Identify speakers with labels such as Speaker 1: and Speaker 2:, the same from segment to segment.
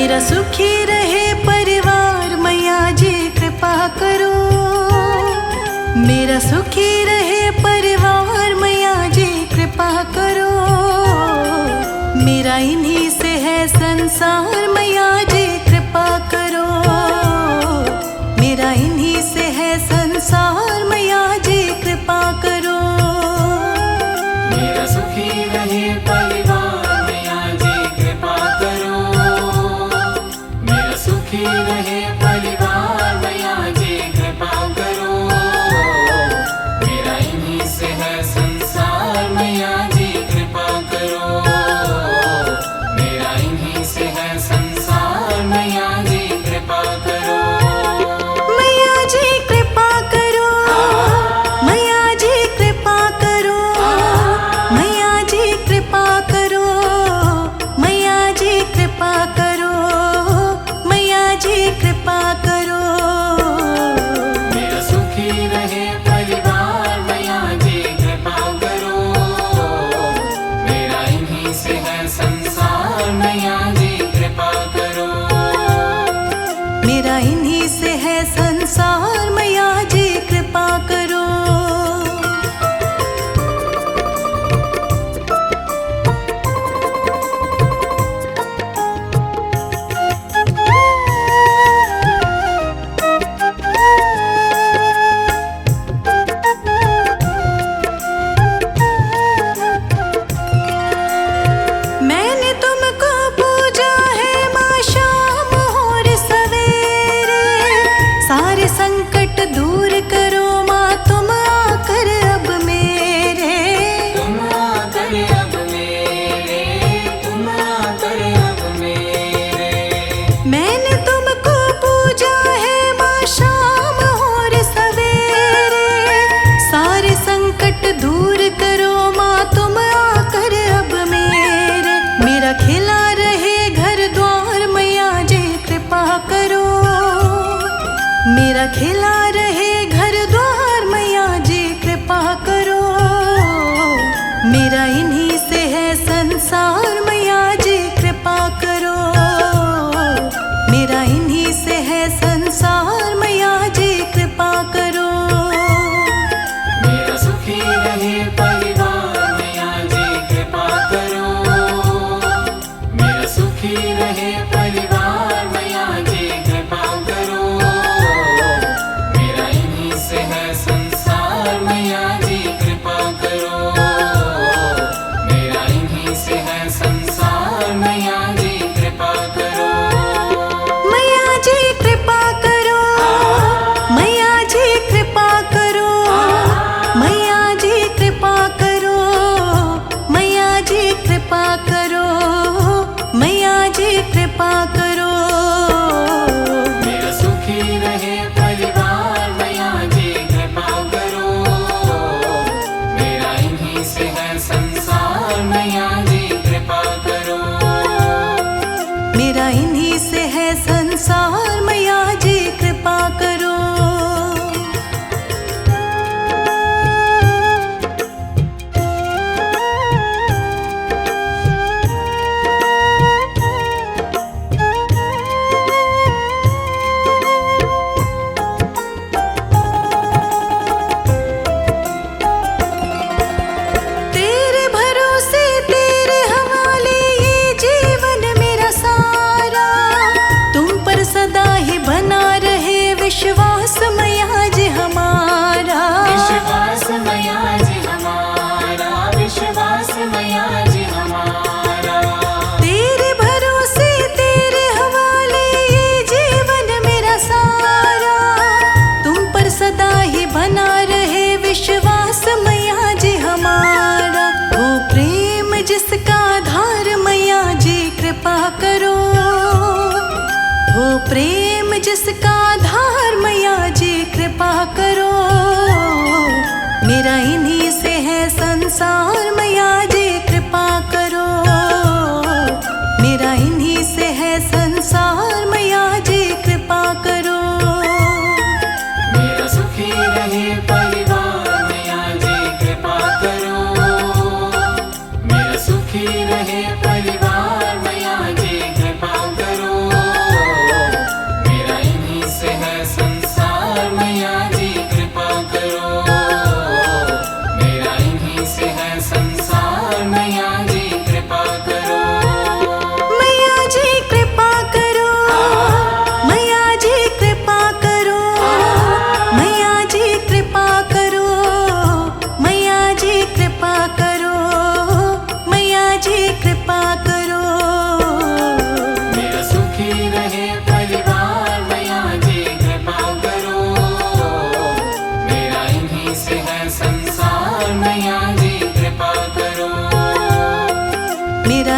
Speaker 1: मेरा सुखी रहे परिवार मैया जी कृपा करो। मेरा सुखी रहे परिवार मैया जी कृपा करो। मेरा इन्हीं से है संसार मैया जी कृपा करो। मेरा इन्हीं से है संसार मैया जी कृपा करो।
Speaker 2: मेरा सुखी रहे परिवार मैया जी कृपा करो। मेरा सुखी रहे परिवार मैया जी कृपा करो। मेरा इन्हीं से है संसार मैया जी कृपा करो। मेरा इन्हीं से है संसार मैया जी कृपा करो।
Speaker 1: मैया जी कृपा करो। मैया जी कृपा करो। मैया जी कृपा करो। मैया जी कृपा करो। मैया जी कृपा करो।
Speaker 2: मेरा सुखी रहे परिवार मैया जी कृपा करो। मेरा इन्हीं से है संसार मैया जी कृपा करो।
Speaker 1: मेरा इन्हीं से है संसार मैया जी कृपा करो। मैंने तुमको पूजा है माँ शाम और सवेरे। सारे संकट दूर करो माँ तुम आकर अब मेरे।
Speaker 2: तुम आकर अब मेरे। तुम आकर अब मेरे।
Speaker 1: मैंने तुमको पूजा है माँ शाम और सवेरे। सारे संकट दूर करो माँ तुम आकर अब मेरे। मेरा खिला रहे घर द्वार मैया जी कृपा करो। मेरा खिला रहे घर द्वार मैया जी कृपा करो। मेरा इन्हीं से है संसार मैया जी कृपा करो। मेरा इन्हीं से है संसार मैया जी कृपा करो।
Speaker 2: मेरा सुखी रहे परिवार मैया जी कृपा करो। मेरा सुखी रहे परिवार मैया जी कृपा करो। मेरा इन्हीं से है संसार मैया जी कृपा करो। मेरा इन्हीं से है संसार मैया जी कृपा करो।
Speaker 1: मैया जी कृपा करो। मैया जी कृपा करो। मैया जी कृपा करो। मैया जी कृपा करो। मैया जी कृपा करो।
Speaker 2: मेरा सुखी रहे परिवार मैया जी कृपा करो। मेरा इन्हीं से है संसार मैया जी कृपा करो।
Speaker 1: मेरा इन्हीं से है संसार मैया जी कृपा करो। तेरे भरोसे तेरे हवाले ये जीवन मेरा सारा। तुम पर सदा ही बना रहे विश्वास मैया जी हमारा।
Speaker 2: विश्वास मैया जी हमारा। विश्वास मैया जी हमारा।
Speaker 1: तेरे भरोसे तेरे हवाले ये जीवन मेरा सारा। तुम पर सदा ही बना रहे विश्वास मैया जी हमारा। वो प्रेम जिसका आधार मैया जी कृपा करो। वो प्रेम जिसका आधार मैया जी कृपा करो। मेरा इन्हीं से है संसार मैया जी कृपा करो। मेरा इन्हीं से है संसार मैया जी कृपा करो।
Speaker 2: मेरा सुखी रहे परिवार मैया जी कृपा करो। मेरा सुखी रहे परिवार मैया जी कृपा करो।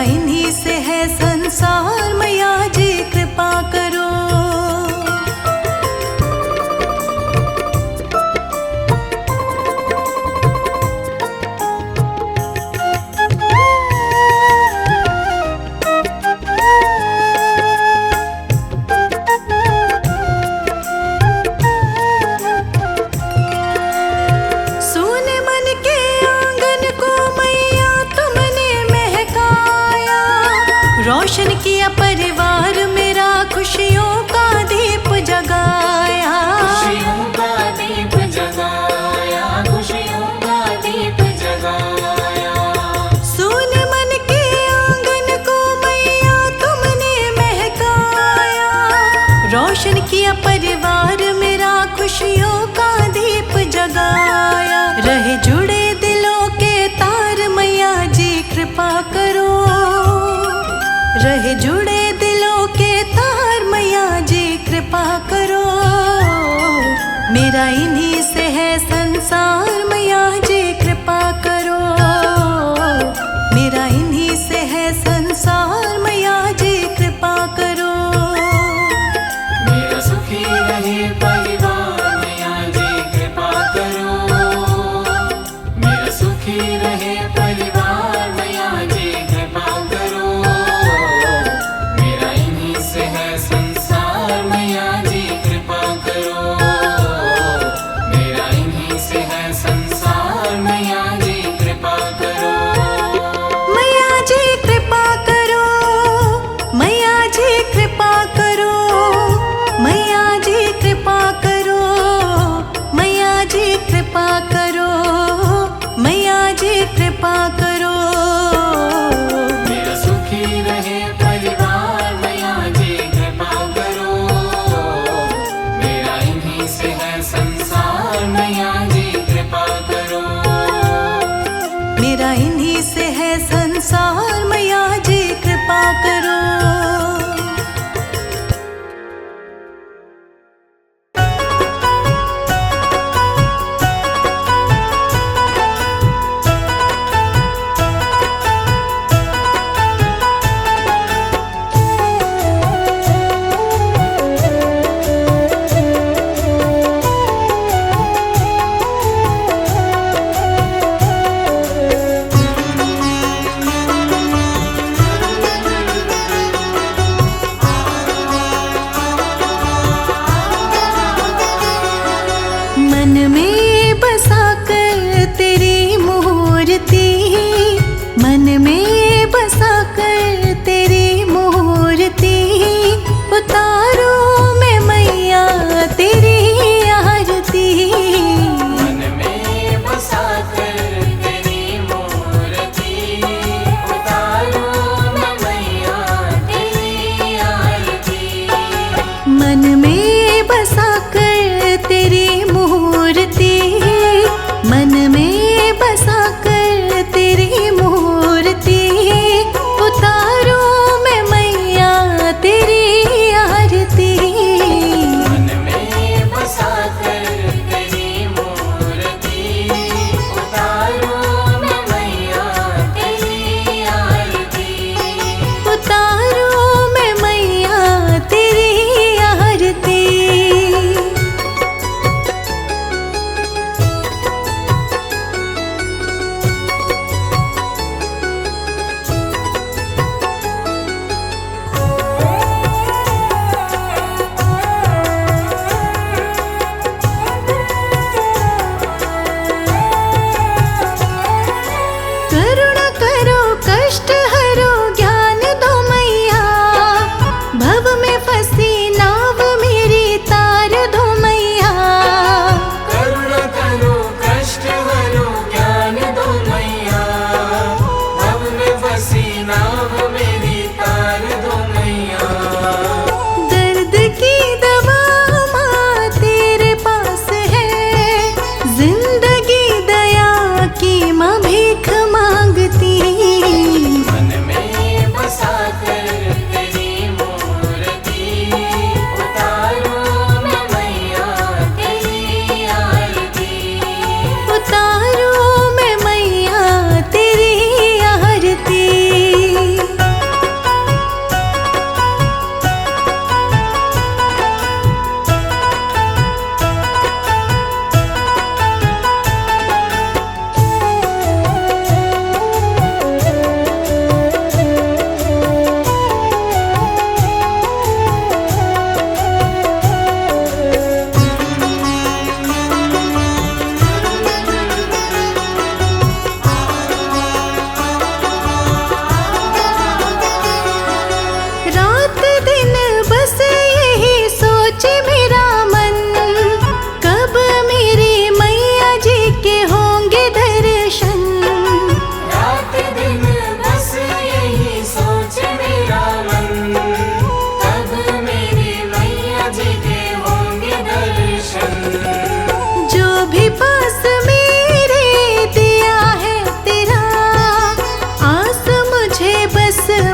Speaker 1: इन्हीं से है संसार, मैया जी कृपा करो। सोने मन के आंगन को मैया तुमने महकाया, रोशन किया परिवार मेरा, खुशियों का दीप जगाया।
Speaker 2: खुशियों का दीप जगाया, खुशियों का दीप जगाया।
Speaker 1: सोने मन के आंगन को मैया तुमने महकाया, रोशन किया परिवार मेरा, खुशियों का दीप जगाया। रहे जुड़े दिलों के तार, मैया जी कृपा करो। रहे जुड़े दिलों के तार, मैया जी कृपा करो। मेरा इन्हीं से है संसार, मैया जी कृपा करो। मेरा इन्हीं से है संसार, मैया जी कृपा करो।
Speaker 2: मेरा सुखी रहे परिवार, मैया जी कृपा करो। मेरा सुखी रहे परिवार, मैया जी कृपा करो। मेरा इन्हीं से है संसार, मैया जी कृपा करो। मेरा इन्हीं से है संसार, मैया जी कृपा करो।
Speaker 1: मैया जी कृपा करो। मैया जी कृपा करो। मैया जी कृपा करो। मैया जी कृपा करो। मैया जी कृपा करो।
Speaker 2: मेरा सुखी रहे परिवार, मैया जी कृपा करो। मेरा इन्हीं से है संसार, मैया जी कृपा करो।
Speaker 1: मेरा इन्हीं से है संसार, मैया जी कृपा करो।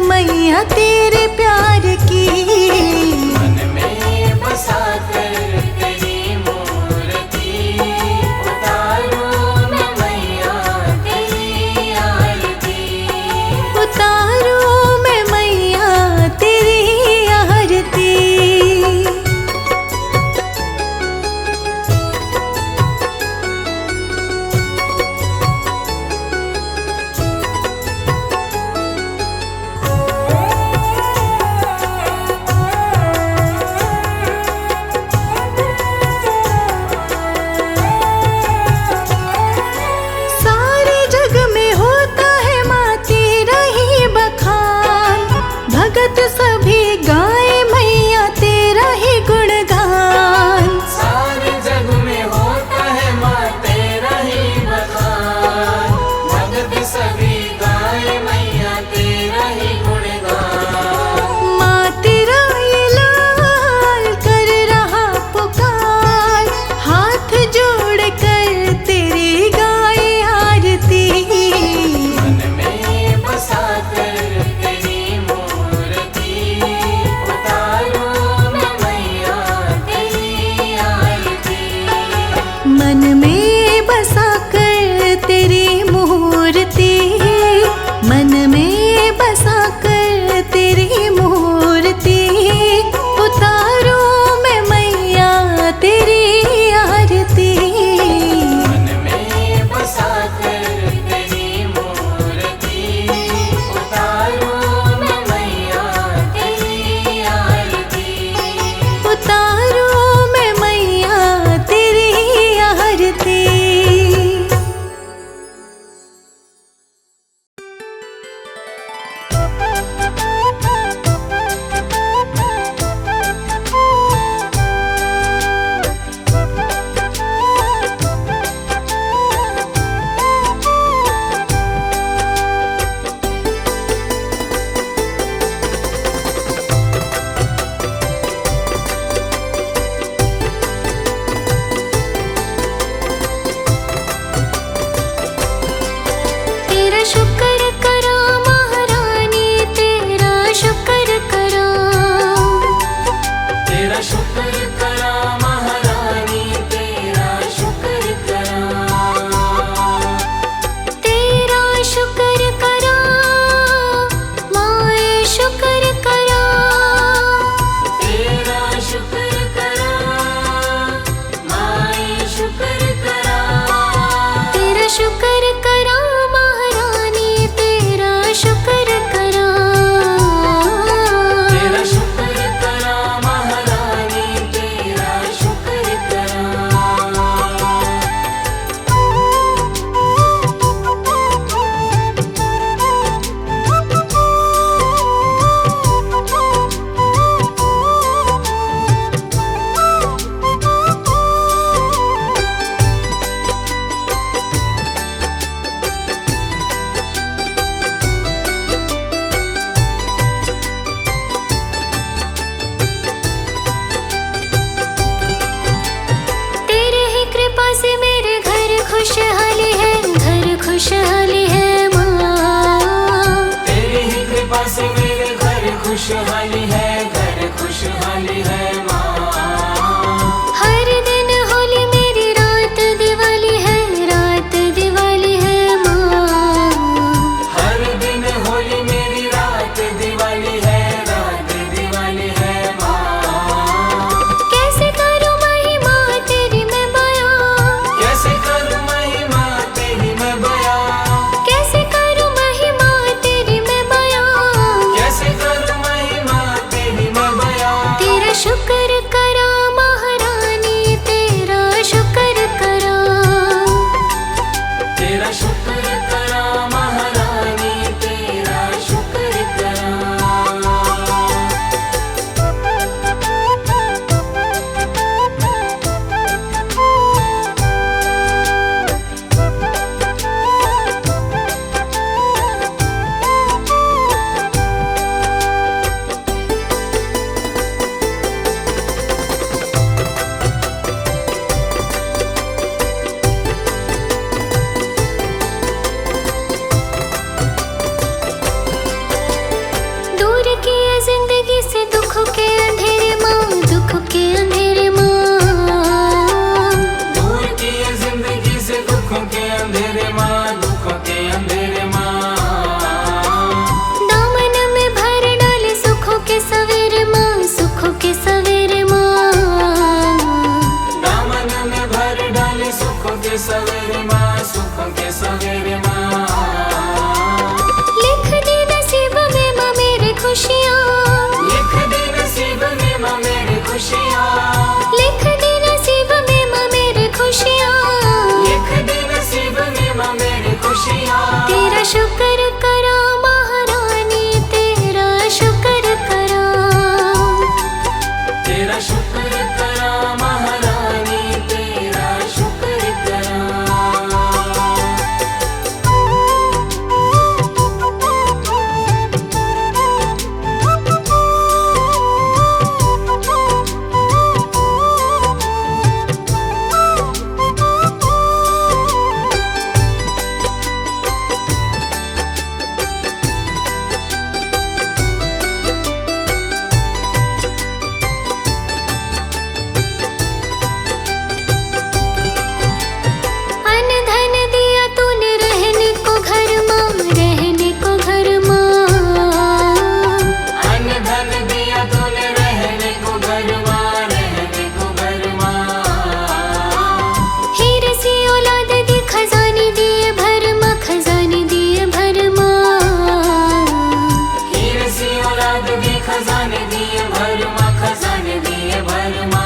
Speaker 1: मैया तेरे प्यार की।
Speaker 2: मन में बसा कर तेरी मूर्ति उतारूं मैं मैया तेरी आरती।
Speaker 1: उतारूं मैं मैया तेरी आरती। सारे जग में होता है माँ तेरा ही बखान। भगत सभी गाए मैया तेरा ही गुणगान।
Speaker 2: सारे जग में होता है माँ तेरा ही बखान। भगत सभी गाए मैया तेरा ही गुणगान।
Speaker 1: माँ तेरा ये लाल कर रहा पुकार। हाथ जोड़ कर तेरी गाए आरती।
Speaker 2: मन में बसा कर तेरी मूर्ति उतारूं मैं मैया तेरी आरती।
Speaker 1: मन में बसा कर तेरी मूर्ति। मन में बसा कर तेरी मूर्ति उतारूं मैं मैया तेरी आरती।
Speaker 2: मन में बसा कर तेरी मूर्ति उतारूं मैं मैया तेरी आरती।
Speaker 1: उतारूं मैं मैया तेरी आरती। तेरा शुक्र करा महारानी तेरा शुक्र करा।
Speaker 2: तेरा शुक्र करा महारानी तेरा शुक्र करा।
Speaker 1: तेरा शुक्र करा माए शुक्र करा।
Speaker 2: तेरा शुक्र करा माए शुक्र करा।
Speaker 1: तेरा शुक्र करा महारानी तेरा शुक्र करा।
Speaker 2: तेरा शुक्र करा महारानी तेरा शुक्र करा।
Speaker 1: तेरे ही कृपा से मेरे घर खुशहाली है। घर खुशहाली है माँ।
Speaker 2: तेरी ही कृपा से मेरे घर खुशहाली है। घर खुशहाली है माँ।
Speaker 1: हर दिन होली मेरी रात दिवाली है। रात दिवाली है माँ।
Speaker 2: हर दिन होली मेरी रात दिवाली है। रात दिवाली है माँ।
Speaker 1: कैसे करूँ महिमा तेरी मैं बयां।
Speaker 2: कैसे करूं महिमा तेरी मैं बयां।
Speaker 1: कैसे करूँ महिमा तेरी मैं बयां।
Speaker 2: कैसे करूं महिमा तेरी
Speaker 1: खुशियाँ,
Speaker 2: लिख दे नसीब में माँ मेरी खुशियाँ,
Speaker 1: लिख दे नसीब में माँ मेरी खुशियाँ,
Speaker 2: लिख दे नसीब में माँ मेरी खुशियाँ।
Speaker 1: तेरा शुक्र करा महारानी, तेरा शुक्र करा,
Speaker 2: तेरा शुक्र करा महारानी, तेरा शुक्र करा।
Speaker 1: अन धन दिया तूने रहने को घर माँ, रहने को घर माँ,
Speaker 2: अन्न धन दिया तूने रहने को घर माँ, रहने को घर माँ।
Speaker 1: हीरे सी औलाद दी खजाने दिए भर माँ, खजाने दिए भर माँ,
Speaker 2: हीरे सी औलाद दी खजाने दिए भर माँ, खजाने दिए भर माँ।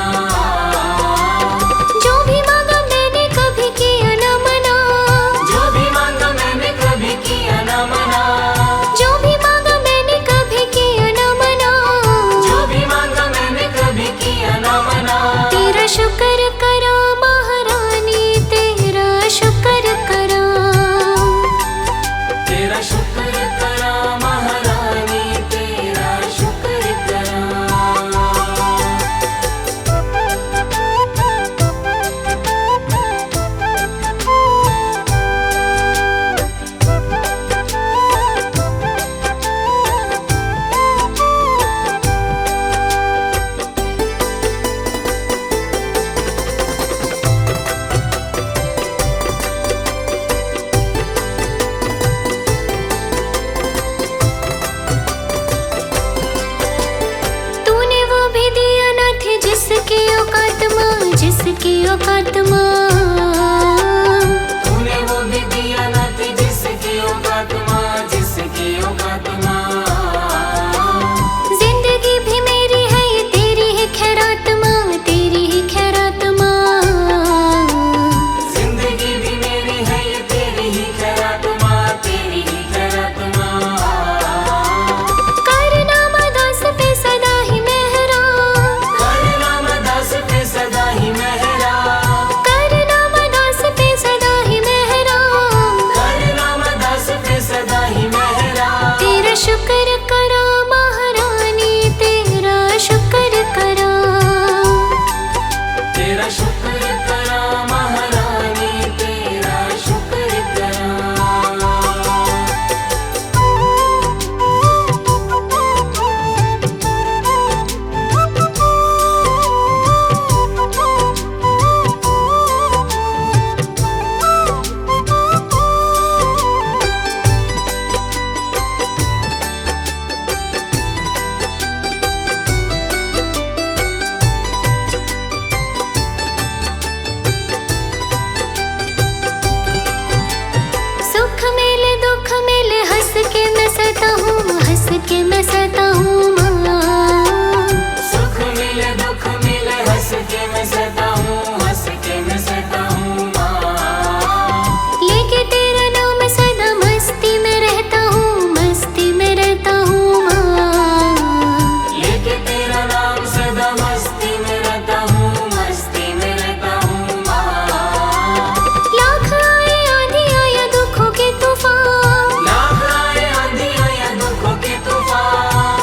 Speaker 1: जो भी मांगा मैंने कभी किया न मना,
Speaker 2: जो भी मांगा मैंने कभी किया न मना,
Speaker 1: जो भी मांगा मैंने कभी किया न मना,
Speaker 2: जो भी मांगा मैंने कभी किया न मना।
Speaker 1: तेरा शुक्र करा महारानी, तेरा शुक्र करा,
Speaker 2: तेरा शुक्र करा महारानी, तेरा शुक्र करा।
Speaker 1: तूने वो भी दिया न थे जिसकी औकात माँ, जिसकी औकात माँ,
Speaker 2: तूने वो भी दिया न थी जिसकी औकात माँ, जिसकी औकात माँ।
Speaker 1: जिंदगी भी मेरी है ये तेरी ही खैरात माँ, तेरी ही खैरात माँ,
Speaker 2: जिंदगी भी मेरी है ये तेरी ही खैरात माँ, तेरी ही खैरात माँ।
Speaker 1: करना मदास पे सदा ही मेहरा,
Speaker 2: करना मदास पे सदा ही मेहरा,
Speaker 1: करना मदास पे सदा ही मेहरा,
Speaker 2: करना मदास पे सदा ही मेहरा।
Speaker 1: तेरा शुक्र करा महारानी, तेरा शुक्र करा,
Speaker 2: तेरा शुक्र करा महारानी, तेरा शुक्र करा।
Speaker 1: सुख मिले दुख मिले हंस के मैं सहता हूँ, हंस के मैं सहता हूँ माँ,
Speaker 2: सुख मिले दुख मिले हंस के मैं सहता हूँ, हंस के मैं सहता हूँ माँ।
Speaker 1: लेके तेरा नाम सदा मस्ती में रहता हूँ, मस्ती में रहता हूँ माँ,
Speaker 2: लेके तेरा नाम सदा मस्ती में रहता हूँ, मस्ती में रहता हूँ माँ।
Speaker 1: लाख आए आंधी आया दुखों के तूफान,
Speaker 2: लाख आए आंधी आया दुखों के तूफान,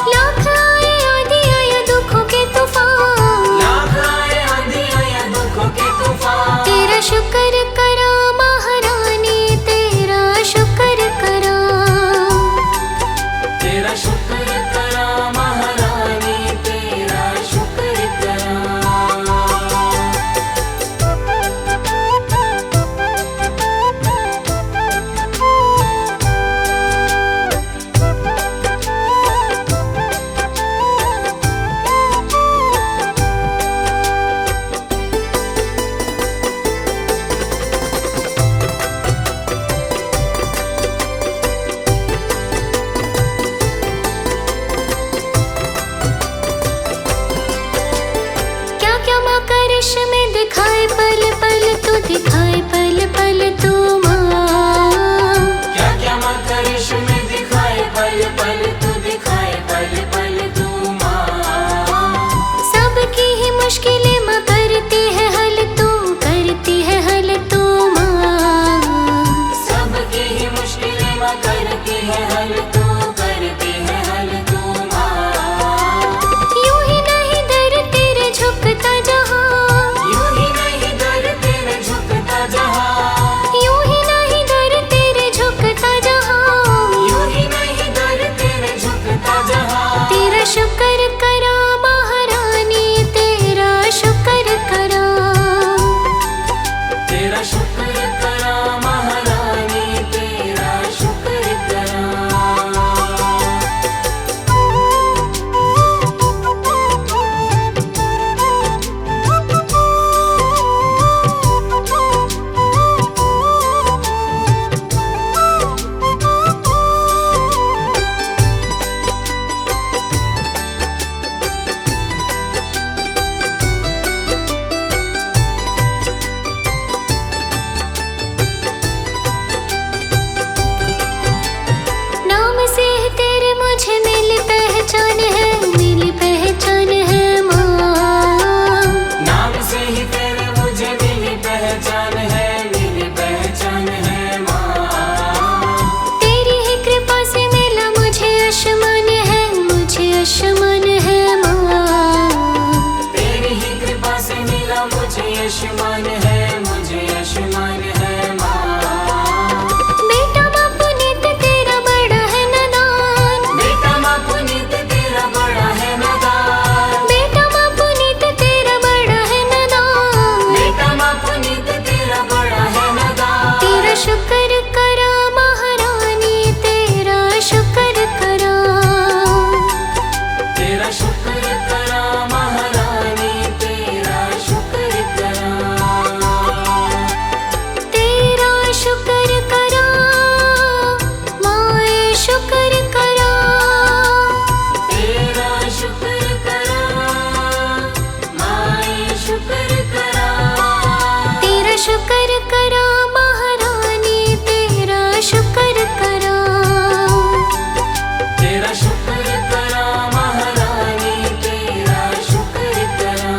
Speaker 2: शुक्र करा महारानी तेरा शुक्र करा।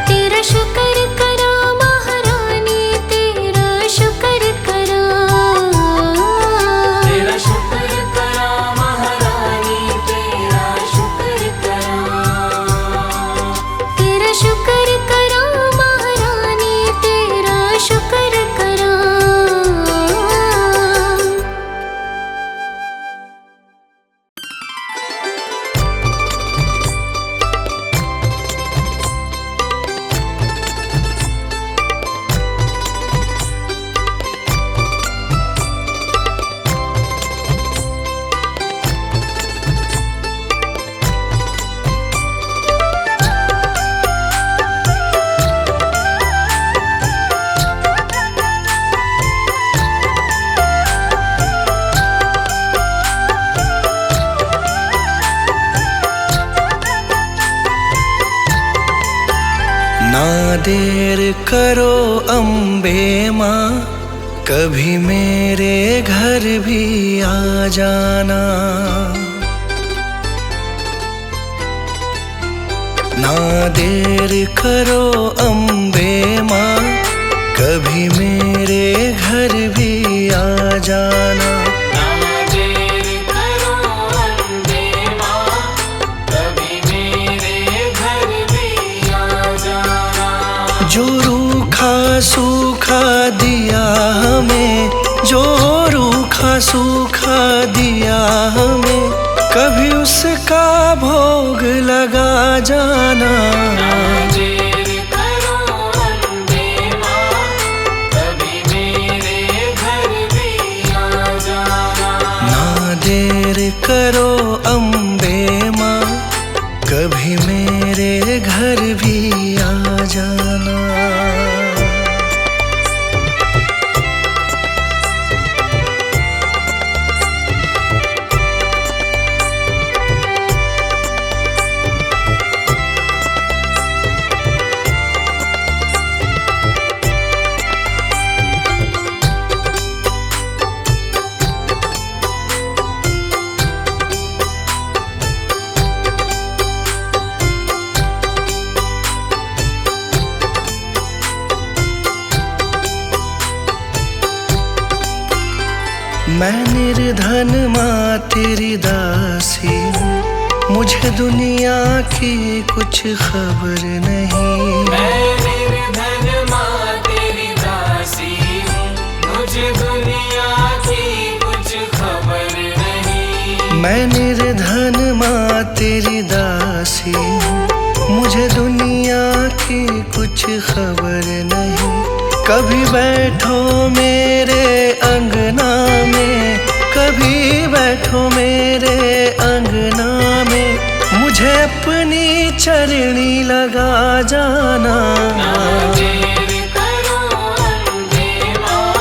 Speaker 1: तेरा शुक्र करा महारानी तेरा शुक्र करा।
Speaker 2: तेरा शुक्र करा महारानी तेरा शुक्र करा।
Speaker 1: तेरा शुक्र करा महारानी तेरा शुक्र करा।
Speaker 3: ना देर करो अम्बे माँ, कभी मेरे घर भी आ जाना। ना देर करो अम्बे माँ, कभी मेरे घर भी आ जाना।
Speaker 2: ना देर करो अम्बे माँ, कभी मेरे घर भी आ जाना।
Speaker 3: जो रूखा सूखा दिया हमें, जो रूखा सूखा दिया हमें, कभी उसका भोग लगा जाना।
Speaker 2: ना देर करो अम्बे माँ, कभी मेरे घर भी आ जाना।
Speaker 3: ना देर करो अम्बे माँ, कभी मेरे घर भी आ जाना। मैं निर्धन माँ तेरी दासी हूँ, मुझे दुनिया की कुछ खबर नहीं।
Speaker 2: मैं निर्धन माँ तेरी दासी हूँ, मुझे दुनिया की कुछ खबर नहीं।
Speaker 3: मैं निर्धन माँ तेरी दासी हूँ, मुझे दुनिया की कुछ खबर नहीं। कभी बैठो मेरे अंगना में, कभी बैठो मेरे अंगना में, मुझे अपनी चरणी लगा जाना।
Speaker 2: ना देर करो अम्बे माँ,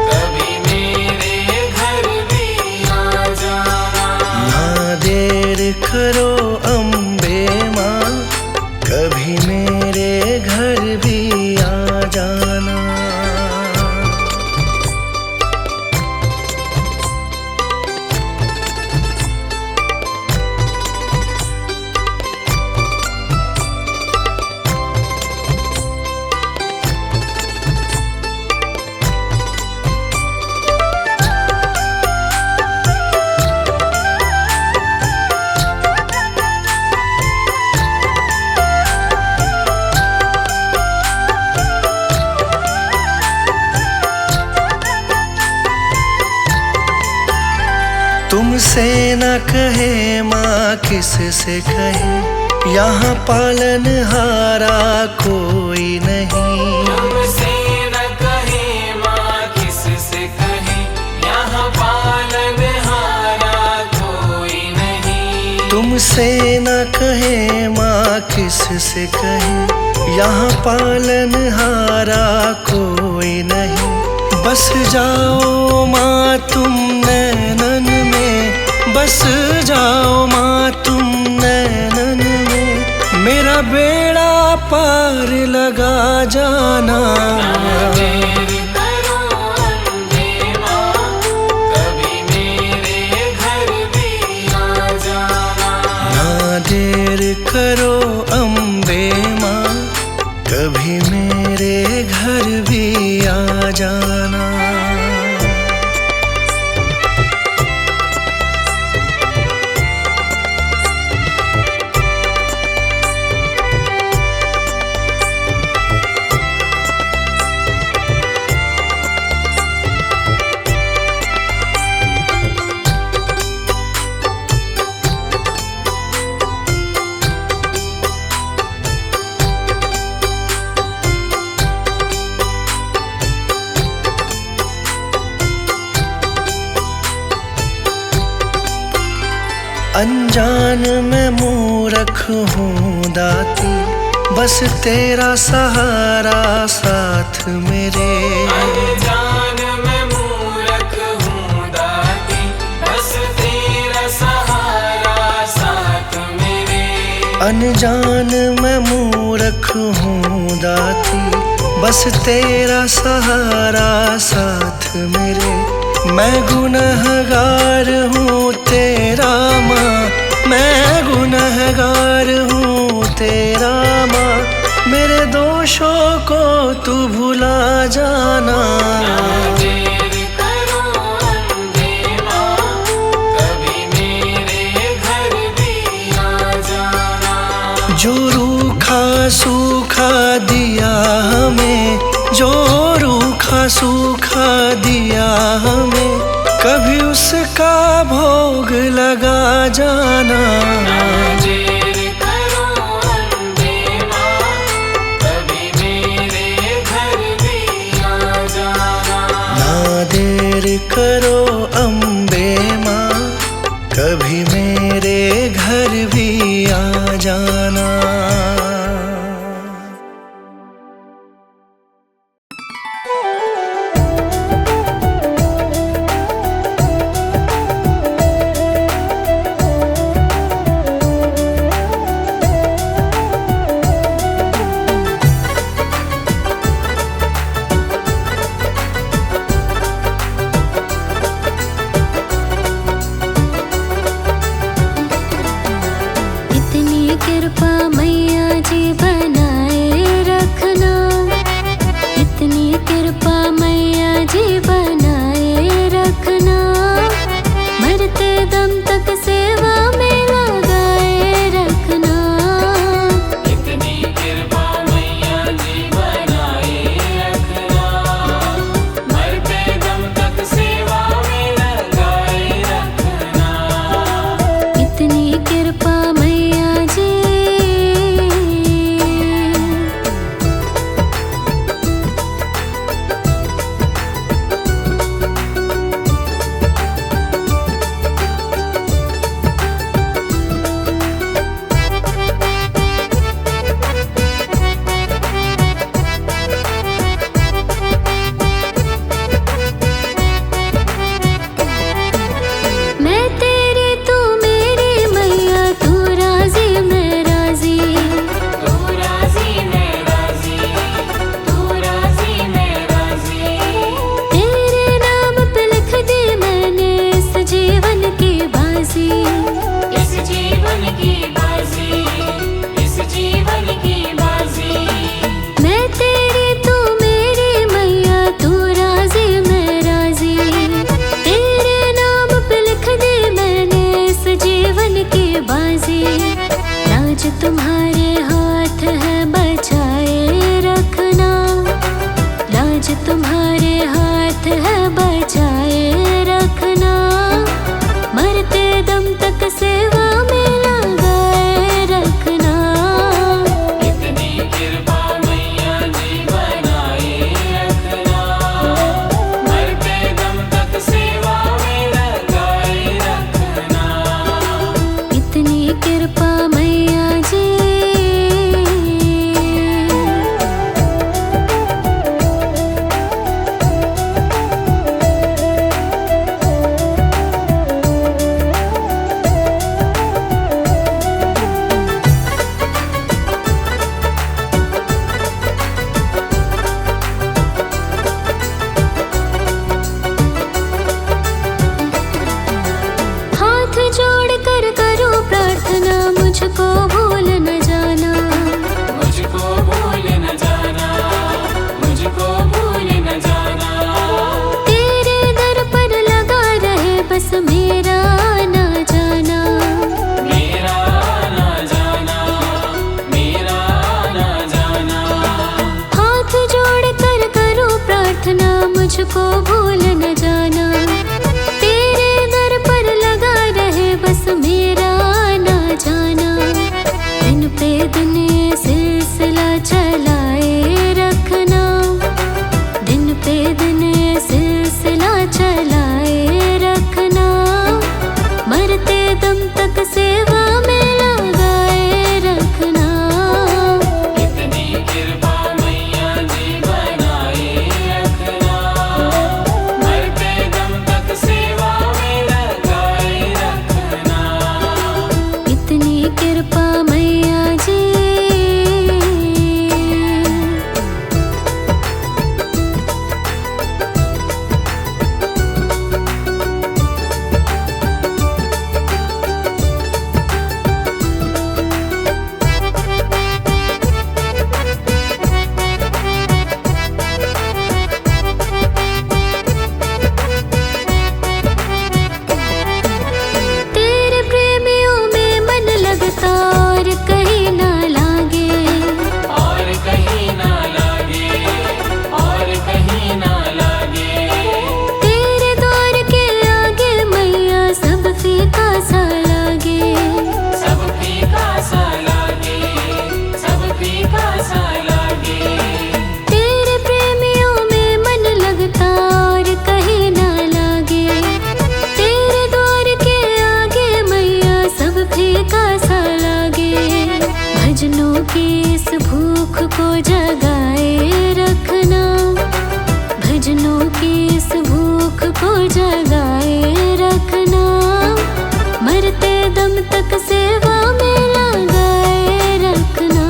Speaker 2: कभी मेरे घर भी आ जाना।
Speaker 3: ना देर करो अम्बे माँ, कभी मेरे घर भी आ जाना। तुमसे न कहे माँ किस से कहे, यहाँ पालनहारा कोई नहीं।
Speaker 2: तुमसे न कहे माँ किस से कहे, यहाँ पालनहारा कोई नहीं।
Speaker 3: तुमसे न कहे माँ किस से कहे, यहाँ पालनहारा कोई नहीं। बस जाओ माँ तुम नैनन में, बस जाओ माँ तुम नैनन में, मेरा बेड़ा पार लगा जाना।
Speaker 2: ना देर करो अम्बे माँ, कभी मेरे घर
Speaker 3: अनजान मैं मूर्ख हूँ दाती, बस तेरा सहारा साथ मेरे।
Speaker 2: अनजान मैं मूर्ख हूँ दाती, बस तेरा सहारा साथ मेरे।
Speaker 3: अनजान मैं मूर्ख हूँ दाती, बस तेरा सहारा साथ मेरे। मैं गुनहगार हूँ तेरा माँ, मैं गुनहगार हूँ तेरा माँ, मेरे दोषों को तू भुला जाना।
Speaker 2: ना देर करो अम्बे माँ, कभी मेरे घर भी आ जाना।
Speaker 3: जो रूखा सूखा दिया हमें, जो रूखा सूखा दिया हमें, कभी उसका भोग लगा जाना।
Speaker 2: ना देर करो अम्बे माँ, कभी मेरे घर भी आ जाना।
Speaker 3: ना देर करो अम्बे माँ, कभी मेरे घर भी आ जाना।
Speaker 4: मुझको भूल न जाना, तेरे दर पर लगा रहे बस मेरा ना जाना। तक सेवा में लगाए रखना।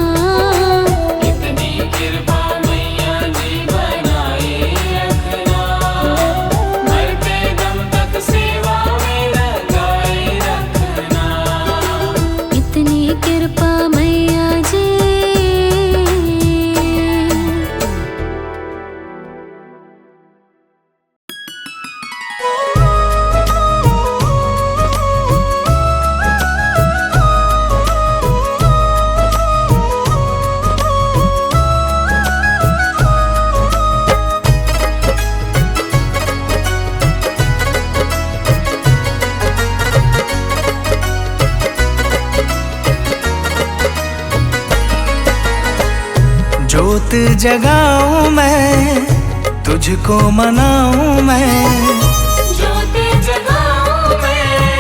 Speaker 2: इतनी कृपा मैया जी बनाए रखना, मरते दम तक सेवा में लगाए रखना।
Speaker 4: इतनी कृपा मैया जी।
Speaker 3: जोत जगाऊं मैं, तुझको मनाऊं मैं।
Speaker 2: ज्योत जगाऊं मैं,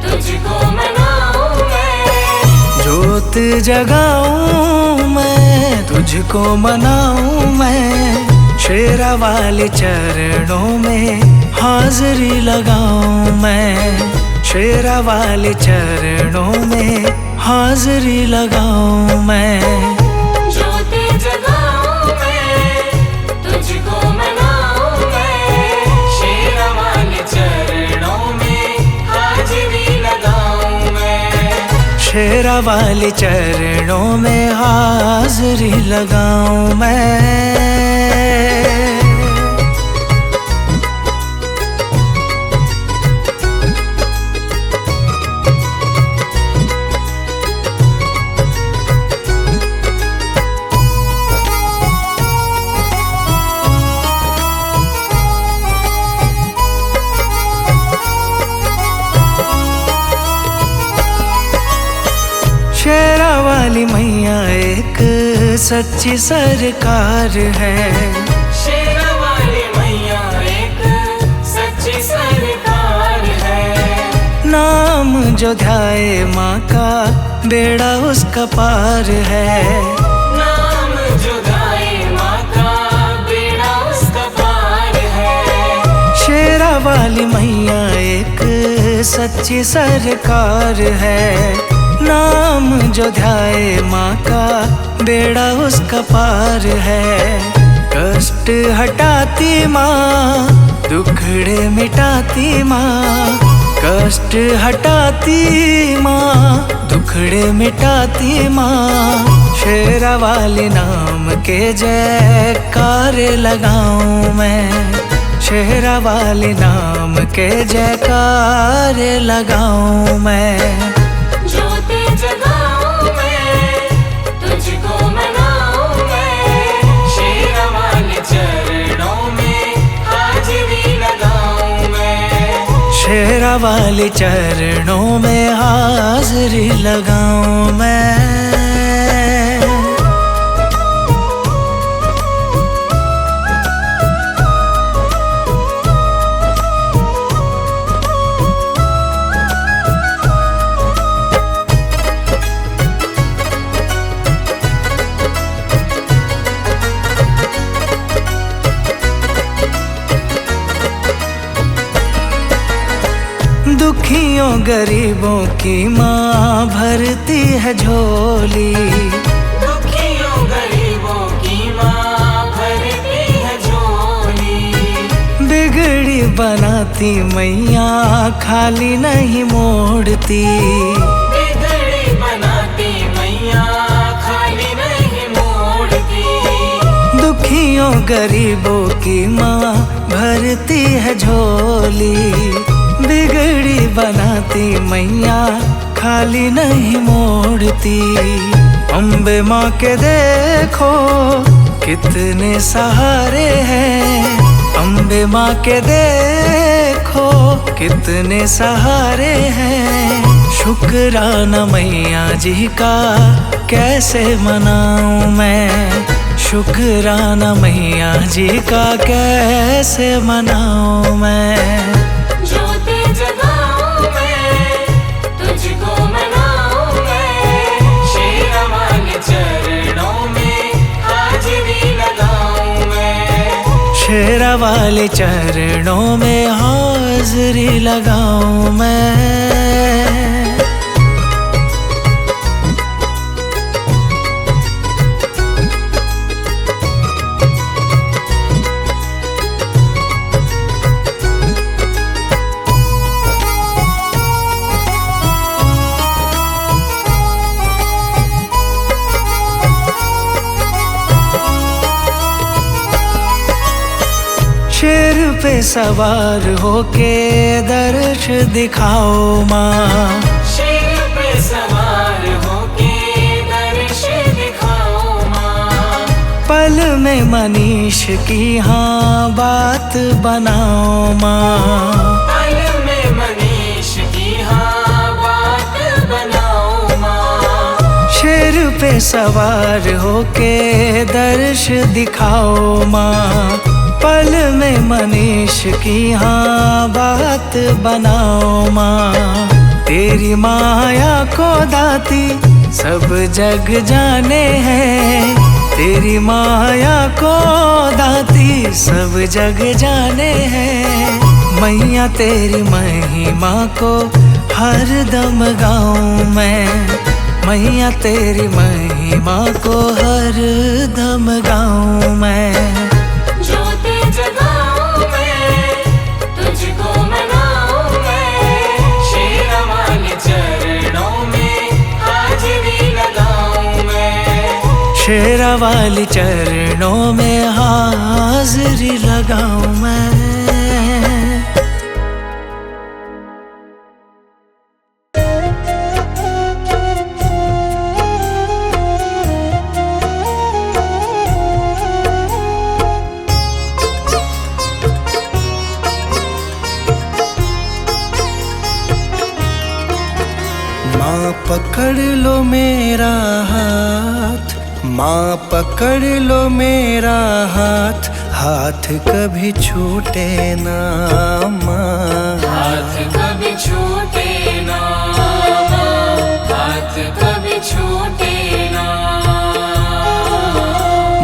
Speaker 2: तुझको मनाऊं मैं।
Speaker 3: जोत जगाऊं मैं, तुझको मनाऊं मैं। शेरा वाले चरणों में हाजिरी लगाऊं मैं। शेरा वाले चरणों में हाजिरी लगाऊं मैं।
Speaker 2: ज्योत जगाऊं मैं, तुझको मनाऊं मैं। शेरा वाले चरणों में हाजिरी लगाऊं मैं।
Speaker 3: शेरा वाले चरणों में हाजिरी लगाऊं मैं। शेरा वाली मैया एक सच्ची सरकार है।
Speaker 2: शेरा वाली मैया एक सच्ची सरकार है।
Speaker 3: नाम जो ध्याए माँ का बेड़ा उसका पार है।
Speaker 2: नाम जो गाए माँ का बेड़ा उसका पार है।
Speaker 3: शेरा वाली मैया एक सच्ची सरकार है। नाम जो ध्याए माँ का बेड़ा उसका पार है। कष्ट हटाती माँ, दुखड़े मिटाती माँ। कष्ट हटाती माँ, दुखड़े मिटाती माँ। शेरा वाले नाम के जयकार लगाऊं मैं। शेरा वाले नाम के जयकार लगाऊं मैं।
Speaker 2: ज्योत जगाऊं मैं, तुझको मनाऊं मैं। शेरा वाले चरणों में हाजिरी लगाऊं मैं।
Speaker 3: शेरा वाले चरणों में हाजिरी लगाऊं मैं। दुखियों गरीबों की माँ भरती है झोली।
Speaker 2: दुखियों गरीबों की माँ भरती है झोली।
Speaker 3: बिगड़ी बनाती मैया खाली नहीं मोड़ती।
Speaker 2: बिगड़ी बनाती मैया खाली नहीं मोड़ती।
Speaker 3: दुखियों गरीबों की माँ भरती है झोली। बिगड़ी बनाती मैया खाली नहीं मोड़ती। अम्बे माँ के देखो कितने सहारे हैं। अम्बे माँ के देखो कितने सहारे हैं। शुक्राना मैया जी का कैसे मनाऊं मैं। शुक्राना मैया जी का कैसे मनाऊं मैं।
Speaker 2: ज्योत जगाऊं मैं, तुझको मनाऊं मैं। शेरा वाले चरणों में हाजिरी लगाऊं मैं।
Speaker 3: शेरा वाले चरणों में हाजिरी लगाऊं मैं। पे सवार होके दर्श दिखाओ माँ।
Speaker 2: शेर पे सवार होके दर्श दिखाओ माँ।
Speaker 3: पल में मनीष की हाँ बात बनाओ माँ।
Speaker 2: पल में मनीष की हाँ बात बनाओ माँ।
Speaker 3: शेर पे सवार होके दर्श दिखाओ माँ। पल में मनीष की हाँ बात बनाओ माँ। तेरी माया को दाती सब जग जाने हैं। तेरी माया को दाती सब जग जाने हैं। मैया तेरी महिमा को हर दम गाऊं मैं। मैया तेरी महिमा को हर दम गाऊं मैं।
Speaker 2: ज्योति जगाऊं मैं, तुझको मनाऊं मैं। शेरा वाले चरणों में हाजिरी लगाऊं मैं।
Speaker 3: शेरा वाली चरणों में हाजिरी लगाऊं मैं। माँ पकड़ लो मेरा हाथ, माँ पकड़ लो मेरा हाथ। हाथ कभी छूटे ना माँ।
Speaker 2: हाथ कभी छूटे ना माँ। हाथ कभी छूटे ना।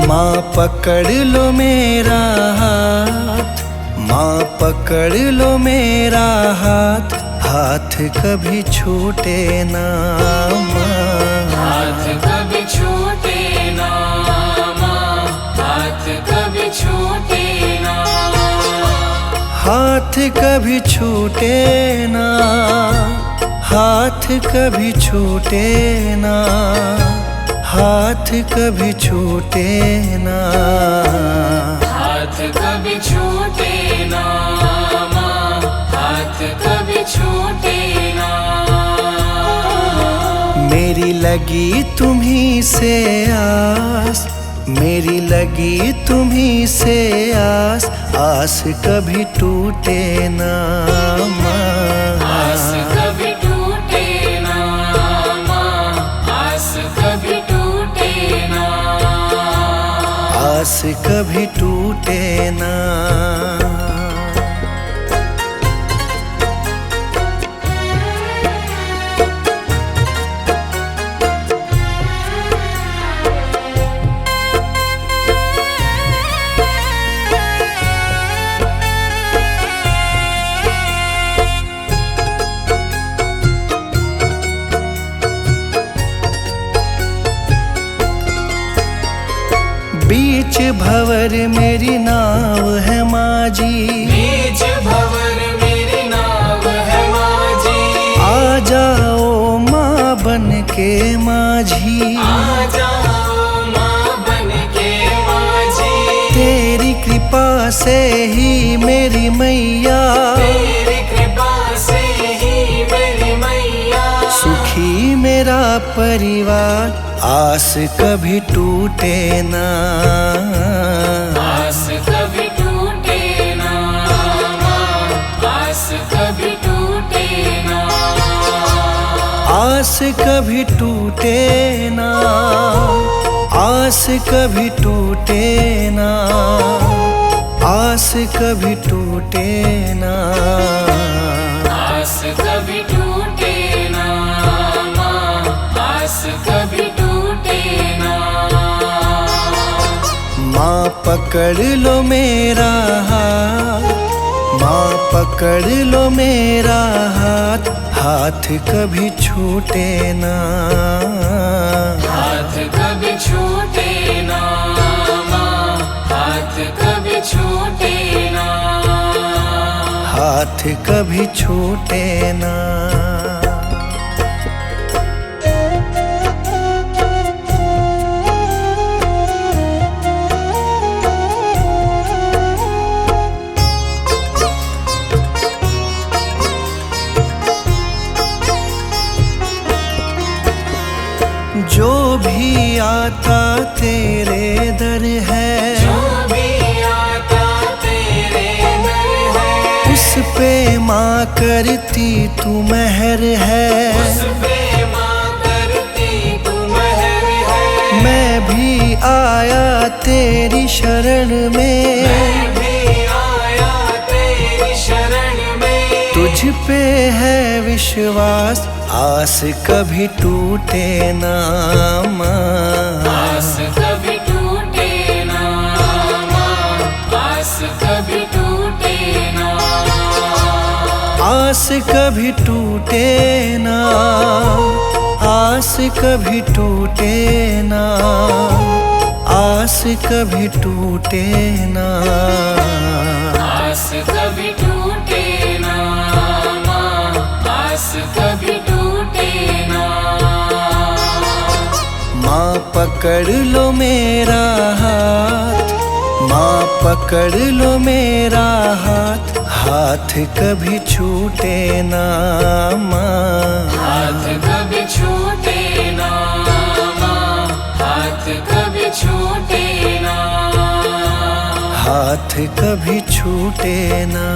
Speaker 3: माँ पकड़ लो मेरा हाथ, माँ पकड़ लो मेरा हाथ। हाथ कभी छूटे ना माँ।
Speaker 2: हाथ कभी छूटे ना माँ। हाथ कभी छूटे ना।
Speaker 3: हाथ कभी छूटे ना। हाथ कभी छूटे ना। हाथ कभी छूटे ना।
Speaker 2: हाथ कभी छूटे ना माँ। हाथ कभी छूटे ना।
Speaker 3: मेरी लगी तुम्ही से आस, मेरी लगी तुम्ही से आस। आस कभी टूटे ना
Speaker 2: आस
Speaker 3: माँ।
Speaker 2: कभी टूटे ना माँ। आस कभी टूटे ना।
Speaker 3: आस कभी टूटे ना। बीच भंवर मेरी नाव है माँ जी।
Speaker 2: बीच भंवर मेरी नाव है माँ जी।
Speaker 3: आ जाओ माँ बन के माझी।
Speaker 2: आ जाओ माँ बन के माझी।
Speaker 3: तेरी कृपा से ही मेरी मैया,
Speaker 2: तेरी कृपा से ही मेरी मैया।
Speaker 3: सुखी मेरा परिवार। आस कभी टूटे ना।
Speaker 2: आस कभी टूटे ना माँ। आस कभी टूटे ना।
Speaker 3: आस कभी टूटे ना। आस कभी टूटे ना। आस कभी टूटे ना।
Speaker 2: आस कभी टूटे ना माँ। आस कभी टूटे ना।
Speaker 3: माँ पकड़ लो मेरा हाथ, माँ पकड़ लो मेरा हाथ। हाथ कभी छूटे ना।
Speaker 2: हाथ कभी छूटे ना माँ। हाथ कभी छूटे ना।
Speaker 3: हाथ कभी छूटे ना। जो भी आता तेरे दर है,
Speaker 2: जो भी आता तेरे दर है,
Speaker 3: उस पे माँ करती तू मेहर है।
Speaker 2: उस पे माँ करती तू मेहर है।
Speaker 3: मैं भी आया तेरी शरण में,
Speaker 2: मैं भी आया तेरी शरण में।
Speaker 3: तुझ पे है विश्वास, आस कभी टूटे ना माँ।
Speaker 2: आस कभी टूटे ना माँ, आस कभी टूटे ना।
Speaker 3: आस कभी टूटे ना, आस कभी टूटे ना, आस कभी टूटे ना।
Speaker 2: आस कभी टूटे ना माँ, आस कभी टूटे ना।
Speaker 3: माँ पकड़ लो मेरा हाथ, माँ पकड़ लो मेरा हाथ, हाथ कभी छूटे ना माँ।
Speaker 2: हाथ कभी छूटे ना माँ, हाथ कभी छूटे ना।
Speaker 3: हाथ कभी छूटे ना।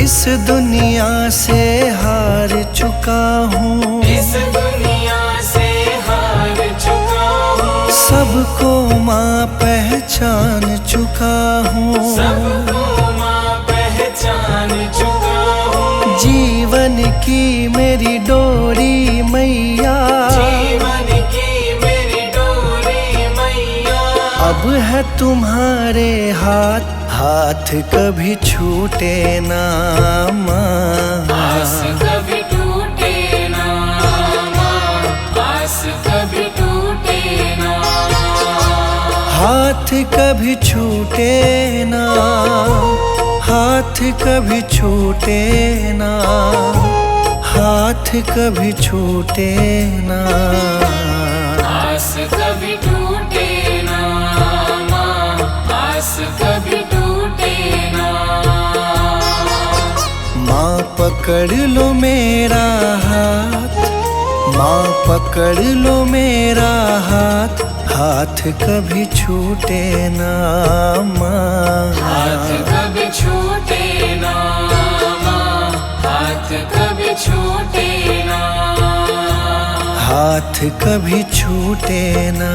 Speaker 3: इस दुनिया से हार चुका हूँ,
Speaker 2: इस दुनिया से हार चुका हूँ।
Speaker 3: सबको माँ पहचान चुका हूँ,
Speaker 2: सबको माँ पहचान चुका हूँ।
Speaker 3: जीवन की मेरी डोरी मैया,
Speaker 2: जीवन की मेरी डोरी मैया।
Speaker 3: अब है तुम्हारे हाथ, हाथ कभी छूटे ना माँ।
Speaker 2: आस कभी टूटे ना माँ, आस कभी टूटे ना।
Speaker 3: हाथ कभी छूटे ना, हाथ कभी छूटे ना, हाथ कभी छूटे ना।
Speaker 2: आस कभी टूटे ना माँ, आस कभी टूटे ना।
Speaker 3: माँ पकड़ लो मेरा हाथ, माँ पकड़ लो मेरा हाथ, हाथ कभी छूटे ना माँ।
Speaker 2: हाथ कभी छूटे ना माँ, हाथ कभी छूटे ना।
Speaker 3: हाथ कभी छूटे ना।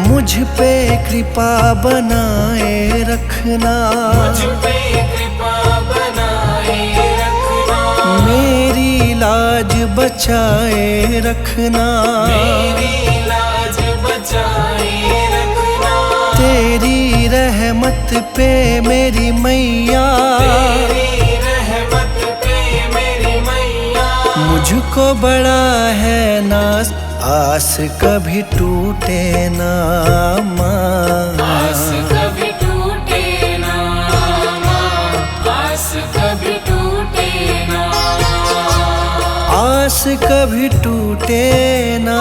Speaker 3: मुझ पे कृपा बनाए रखना,
Speaker 2: मुझ पे कृपा बनाए रखना।
Speaker 3: मेरी लाज बचाए रखना,
Speaker 2: मेरी लाज बचाए रखना।
Speaker 3: तेरी रहमत पे मेरी मैया,
Speaker 2: तेरी रहमत पे मेरी मैया।
Speaker 3: मुझको बड़ा है नाज, आस कभी टूटे ना माँ।
Speaker 2: आस कभी टूटे ना माँ, आस कभी टूटे ना।
Speaker 3: आस कभी टूटे ना,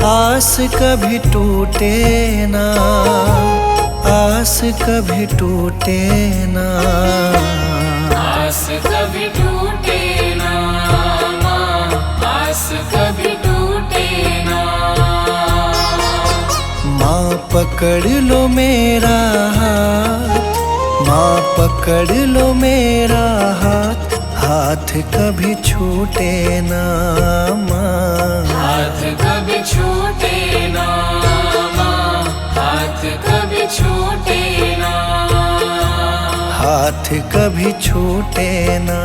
Speaker 3: आस कभी टूटे ना, आस कभी टूटे ना।
Speaker 2: आस कभी टूटे ना माँ, आस कभी टूटे ना।
Speaker 3: माँ पकड़ लो मेरा हाथ, माँ पकड़ लो मेरा हाथ, हाथ कभी छूटे ना माँ।
Speaker 2: हाथ कभी छूटे ना माँ, हाथ कभी छूटे ना।
Speaker 3: हाथ कभी छूटे ना।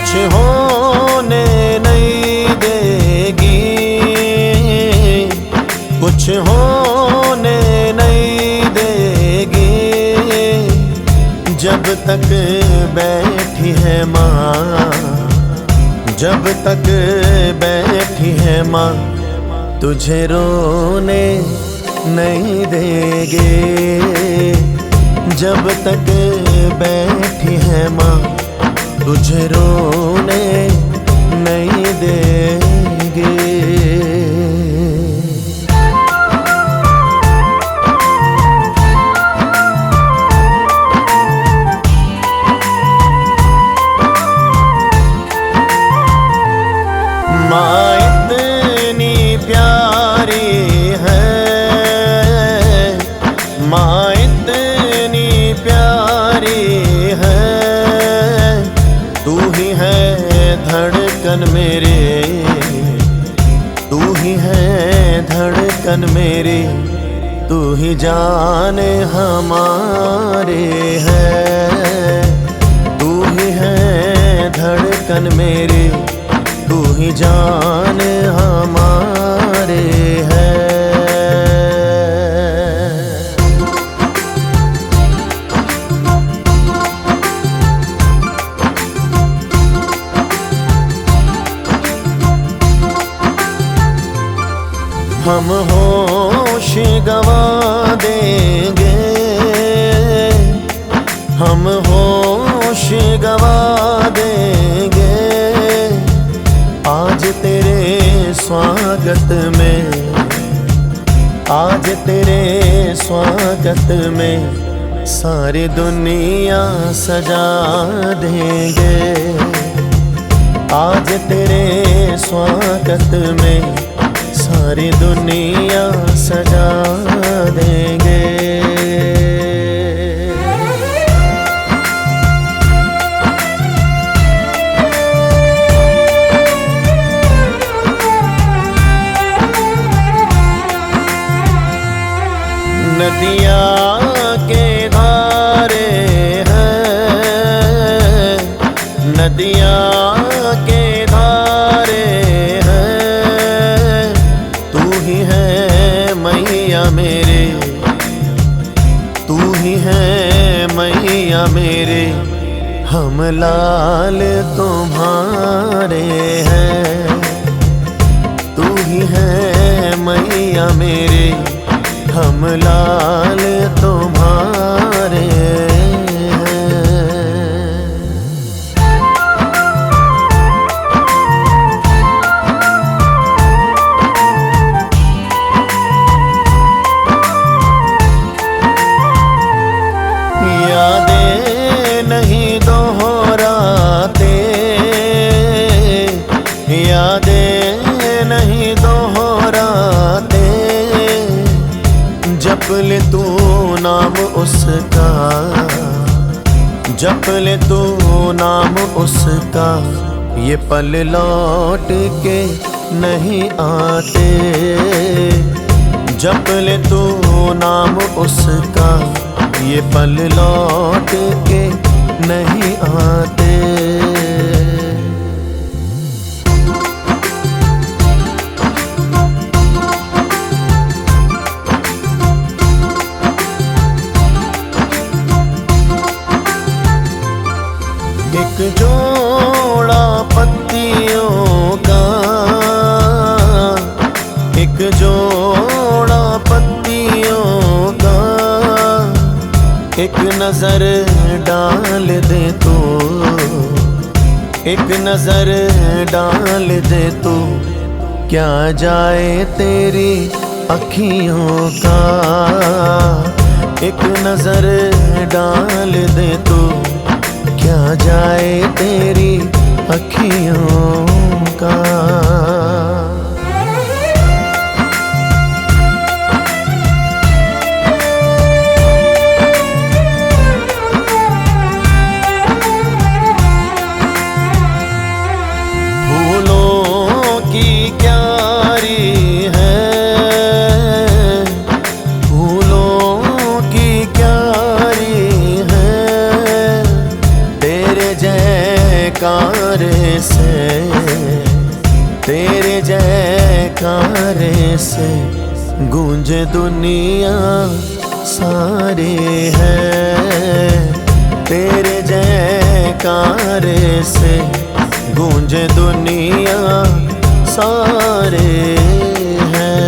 Speaker 5: कुछ होने नहीं देगी, कुछ होने नहीं देगी, जब तक बैठी है माँ, जब तक बैठी है माँ, तुझे रोने नहीं देंगे। जब तक बैठी है माँ, तुझे रोने नहीं देंगे। माँ इतनी प्यारी है, माँ इतनी प्यारी है, तू ही है धड़कन मेरे, तू ही है धड़कन मेरी, तू ही जाने हमारे है, तू ही है धड़कन मेरी, तू ही जान हमारे है। हम होश गवा देंगे, हम होश गवा देंगे, आज तेरे स्वागत में, आज तेरे स्वागत में सारी दुनिया सजा देंगे। आज तेरे स्वागत में सारी दुनिया सजा देंगे। नदियाँ के धारे हैं, नदियाँ के धारे हैं, तू ही है मैया मेरे, तू ही है मैया मेरे, हम लाल तुम्हारे हैं, तू ही है मैया मेरे, हम लाल तुम्हारे हैं। यादें नहीं दोहराते, यादें नहीं दोहराते, जप ले तू नाम उसका, जप ले तू नाम उसका, ये पल लौट के नहीं आते। जप ले तू नाम उसका, ये पल लौट के नहीं आते। एक जोड़ा पत्तियों का, एक जोड़ा पत्तियों का, एक नजर डाल दे तू, एक नजर डाल दे तू, क्या जाए तेरी अखियों का। एक नजर डाल दे तू, क्या जाए तेरी अखियों का। फूलों की क्यारी है, फूलों की क्यारी है, तेरे जयकारे से गूंजे दुनिया सारे है। तेरे जयकारे से गूंजे दुनिया सारे हैं।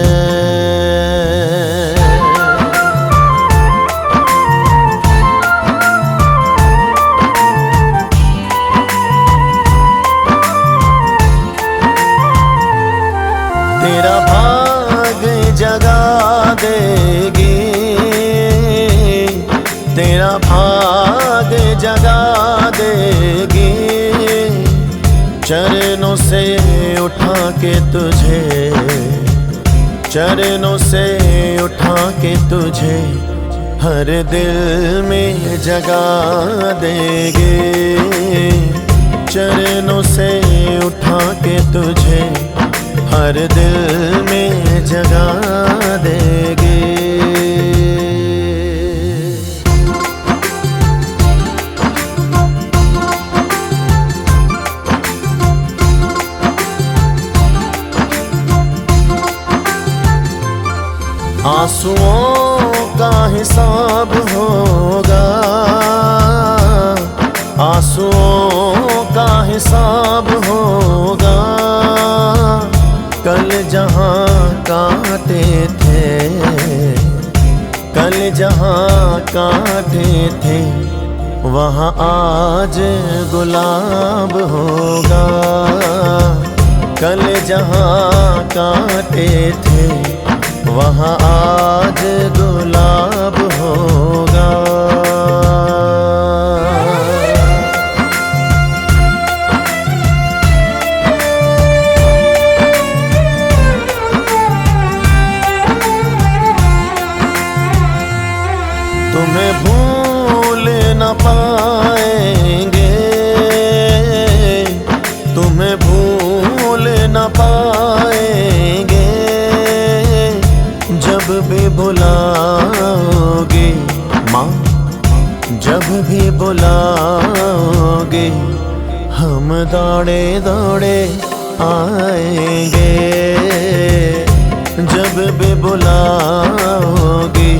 Speaker 5: तेरा भाग जगा देगी, तेरा भाग जगा देगी। चरणों से उठा के तुझे, चरणों से उठा के तुझे हर दिल में जगा देंगे। चरणों से उठा के तुझे हर दिल में जगा देंगे। आंसुओं का हिसाब होगा, आंसुओं का हिसाब होगा। कल जहाँ काटे थे, कल जहाँ काटे थे, वहाँ आज गुलाब होगा। कल जहाँ काटे थे, वहाँ आज गुलाब होगा। तुम्हें भूल न पाएंगे, तुम्हें भूल न पाएंगे। जब भी बुलाओगे माँ, जब भी बुलाओगे, हम दौड़े दौड़े आएंगे। जब भी बुलाओगे,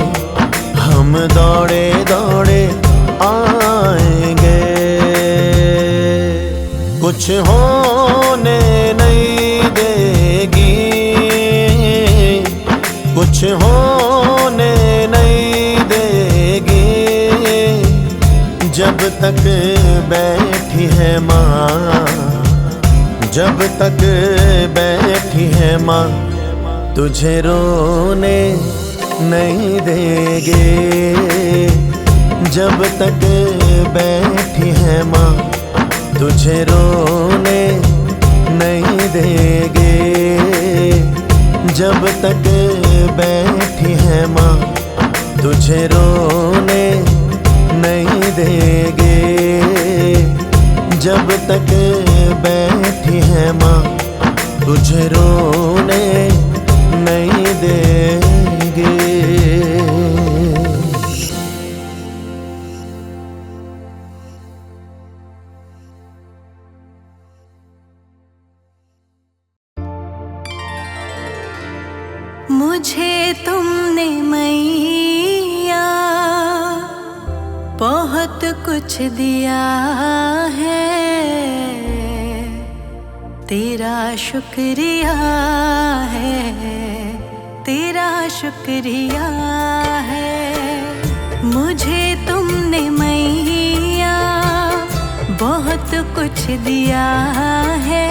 Speaker 5: हम दौड़े दौड़े आएंगे। कुछ होने नहीं देगी, कुछ होने नहीं देगी। जब तक बैठी है माँ, जब तक बैठी है माँ, तुझे रोने नहीं देंगे। जब तक बैठी है माँ, तुझे रोने नहीं देंगे। जब तक बैठी है माँ, तुझे रोने नहीं देंगे। जब तक बैठी है माँ, तुझे रोने नहीं देंगे।
Speaker 1: मुझे तुमने मैया बहुत कुछ दिया है, तेरा शुक्रिया है, तेरा शुक्रिया है। मुझे तुमने मैया बहुत कुछ दिया है,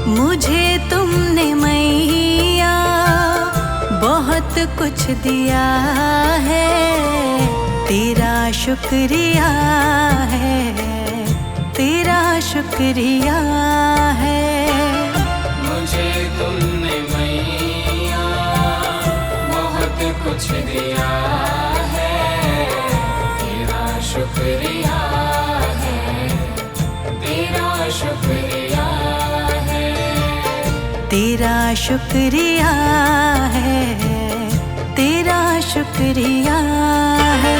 Speaker 1: मुझे तुमने मैया बहुत कुछ दिया है, तेरा शुक्रिया है, तेरा शुक्रिया है।
Speaker 2: मुझे तुमने मैया बहुत कुछ दिया है, तेरा शुक्रिया है, तेरा शुक्रिया है,
Speaker 1: तेरा शुक्रिया है, तेरा शुक्रिया है।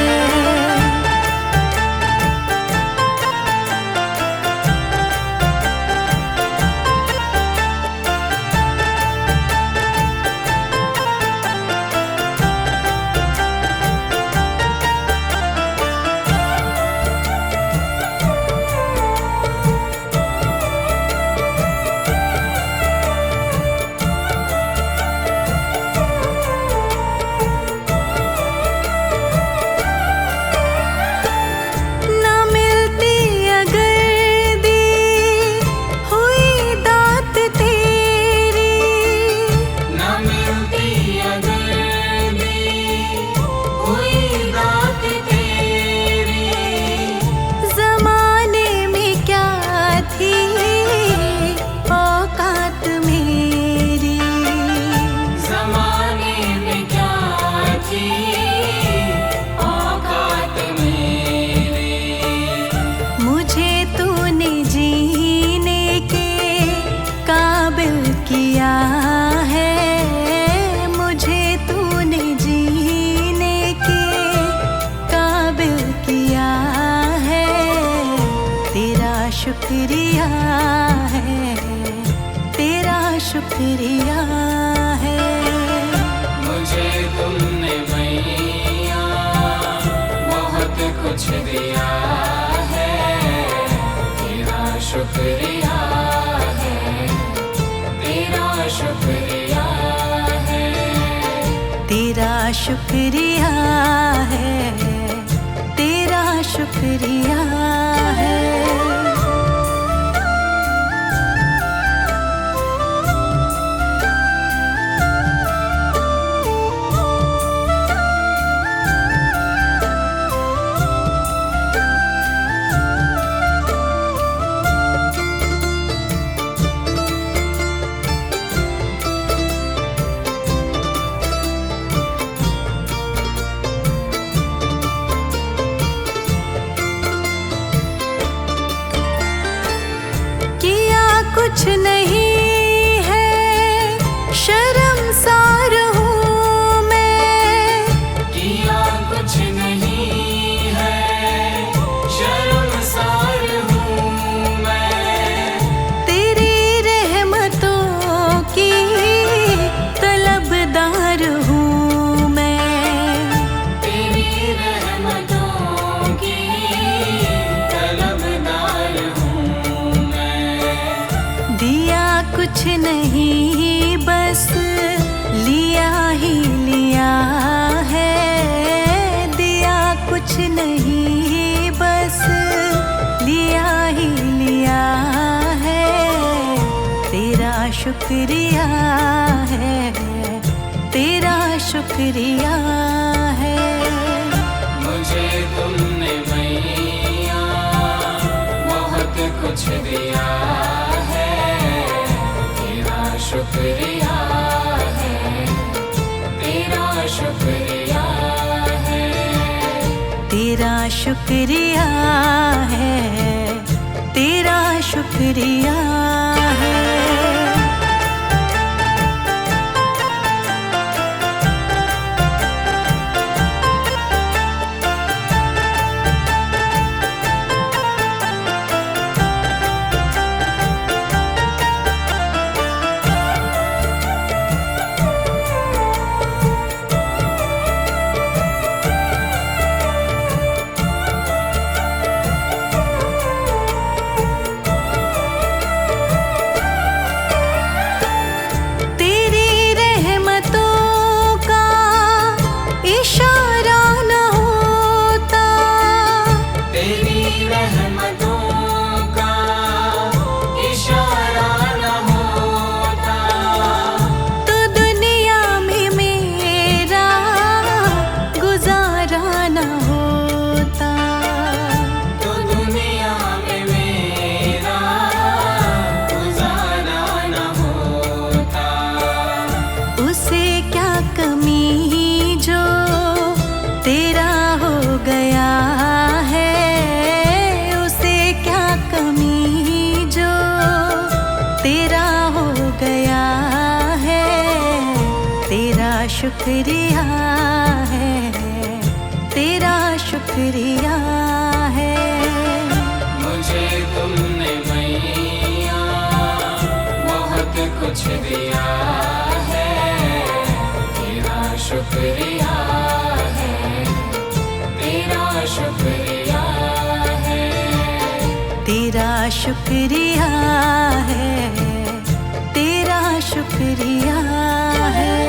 Speaker 2: कुछ दिया है, तेरा शुक्रिया है, तेरा शुक्रिया है,
Speaker 1: तेरा शुक्रिया है, तेरा शुक्रिया है। कुछ नहीं है, शर्मसार हूँ मैं।
Speaker 2: किया कुछ नहीं है, शर्मसार हूँ मैं।
Speaker 1: तेरी रहमतों की तलबदार हूँ मैं।
Speaker 2: तेरी रहमतों की तलबदार हूँ मैं।
Speaker 1: दिया कुछ नहीं, बस लिया ही लिया है। दिया कुछ नहीं, बस लिया ही लिया है। तेरा शुक्रिया है, तेरा शुक्रिया है।
Speaker 2: मुझे तुमने मैया बहुत कुछ दिया है, तेरा शुक्रिया है, तेरा शुक्रिया है,
Speaker 1: तेरा शुक्रिया है, तेरा शुक्रिया है। इशारा न होता,
Speaker 2: तेरी रहमतों का इशारा न होता,
Speaker 1: तो दुनिया में मेरा गुजारा न होता।
Speaker 2: तो दुनिया में मेरा गुजारा न होता।
Speaker 1: उसे क्या कमी जो तेरा हो गया है। उसे क्या कमी जो तेरा हो गया है। तेरा शुक्रिया है, तेरा शुक्रिया है।
Speaker 2: मुझे तुमने मैया बहुत कुछ दिया है, तेरा शुक्रिया है, तेरा शुक्रिया है,
Speaker 1: तेरा शुक्रिया है, तेरा शुक्रिया है।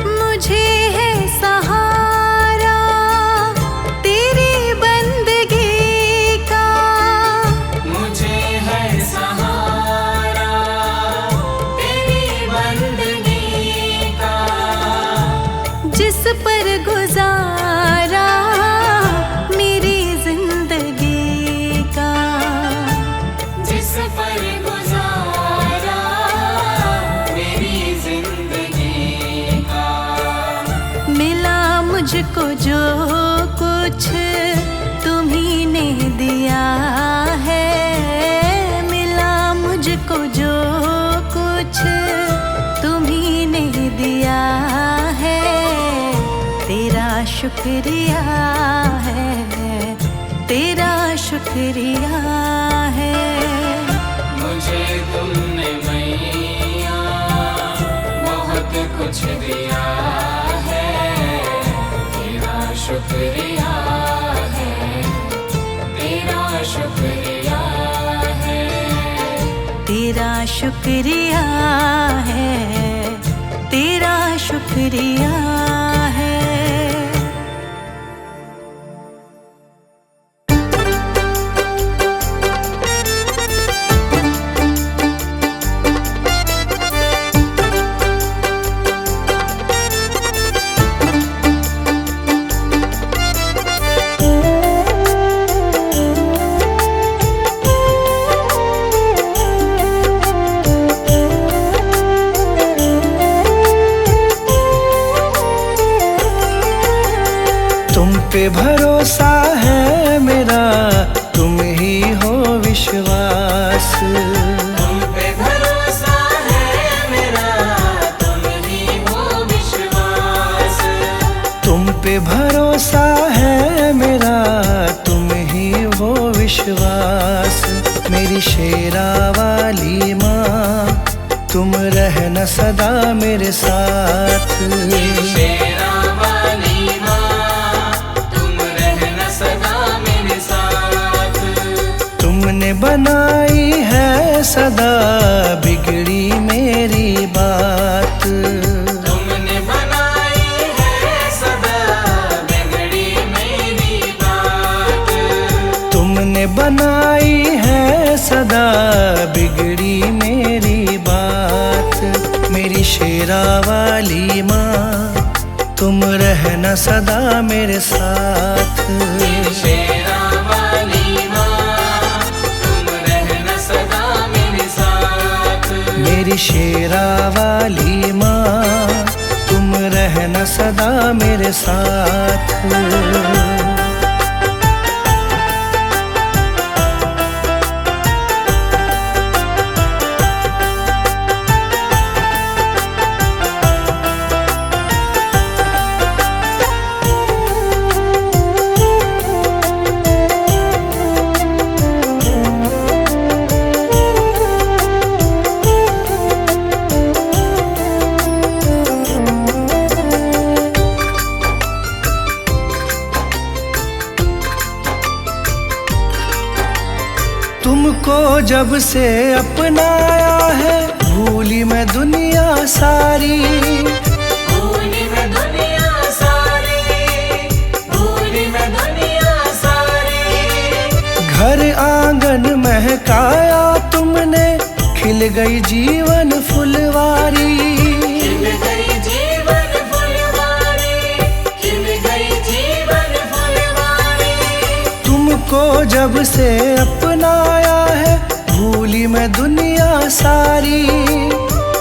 Speaker 1: मुझे है सहारा तेरी बंदगी का।
Speaker 2: मुझे है सहारा तेरी बंदगी का।
Speaker 1: जिस पर गुजारा मेरी जिंदगी का।
Speaker 2: जिस पर गुजारा मेरी जिंदगी का।
Speaker 1: मिला मुझको जो कुछ कुछ तुम्ही ने दिया है, मिला मुझको जो कुछ तुम्ही ने दिया है, तेरा शुक्रिया है, तेरा शुक्रिया है।
Speaker 2: मुझे तुमने मैया बहुत कुछ दिया है, तेरा शुक्रिया है, तेरा शुक्रिया है,
Speaker 1: तेरा शुक्रिया है, तेरा शुक्रिया है।
Speaker 3: तुम पे भरोसा है मेरा, तुम ही हो विश्वास।
Speaker 2: तुम पे भरोसा है मेरा, तुम ही हो विश्वास।
Speaker 3: तुम पे भरोसा है मेरा, तुम ही हो विश्वास। मेरी शेरा वाली माँ, तुम रहना सदा मेरे साथ।
Speaker 2: शेरा वाली माँ, तुम रहना सदा मेरे साथ।
Speaker 3: तुमने बनाई है सदा बिगड़ी मेरी बात।
Speaker 2: तुमने बनाई है सदा बिगड़ी मेरी बात।
Speaker 3: तुमने बनाई है सदा बिगड़ी मेरी बात। मेरी शेरा वाली माँ, तुम रहना सदा मेरे साथ।
Speaker 2: शेरा वाली माँ, तुम रहना सदा मेरे साथ।
Speaker 3: मेरी शेरा वाली माँ, तुम रहना सदा मेरे साथ। तुमको जब से अपनाया है, भूली मैं दुनिया सारी।
Speaker 2: भूली मैं दुनिया सारी, भूली मैं दुनिया सारी।
Speaker 3: घर आंगन महकाया तुमने, खिल गई जीवन फुलवारी।
Speaker 2: खिल गई जीवन फुलवारी, खिल गई जीवन फुलवारी।
Speaker 3: तुमको जब से अपनाया है, भूली मैं दुनिया सारी।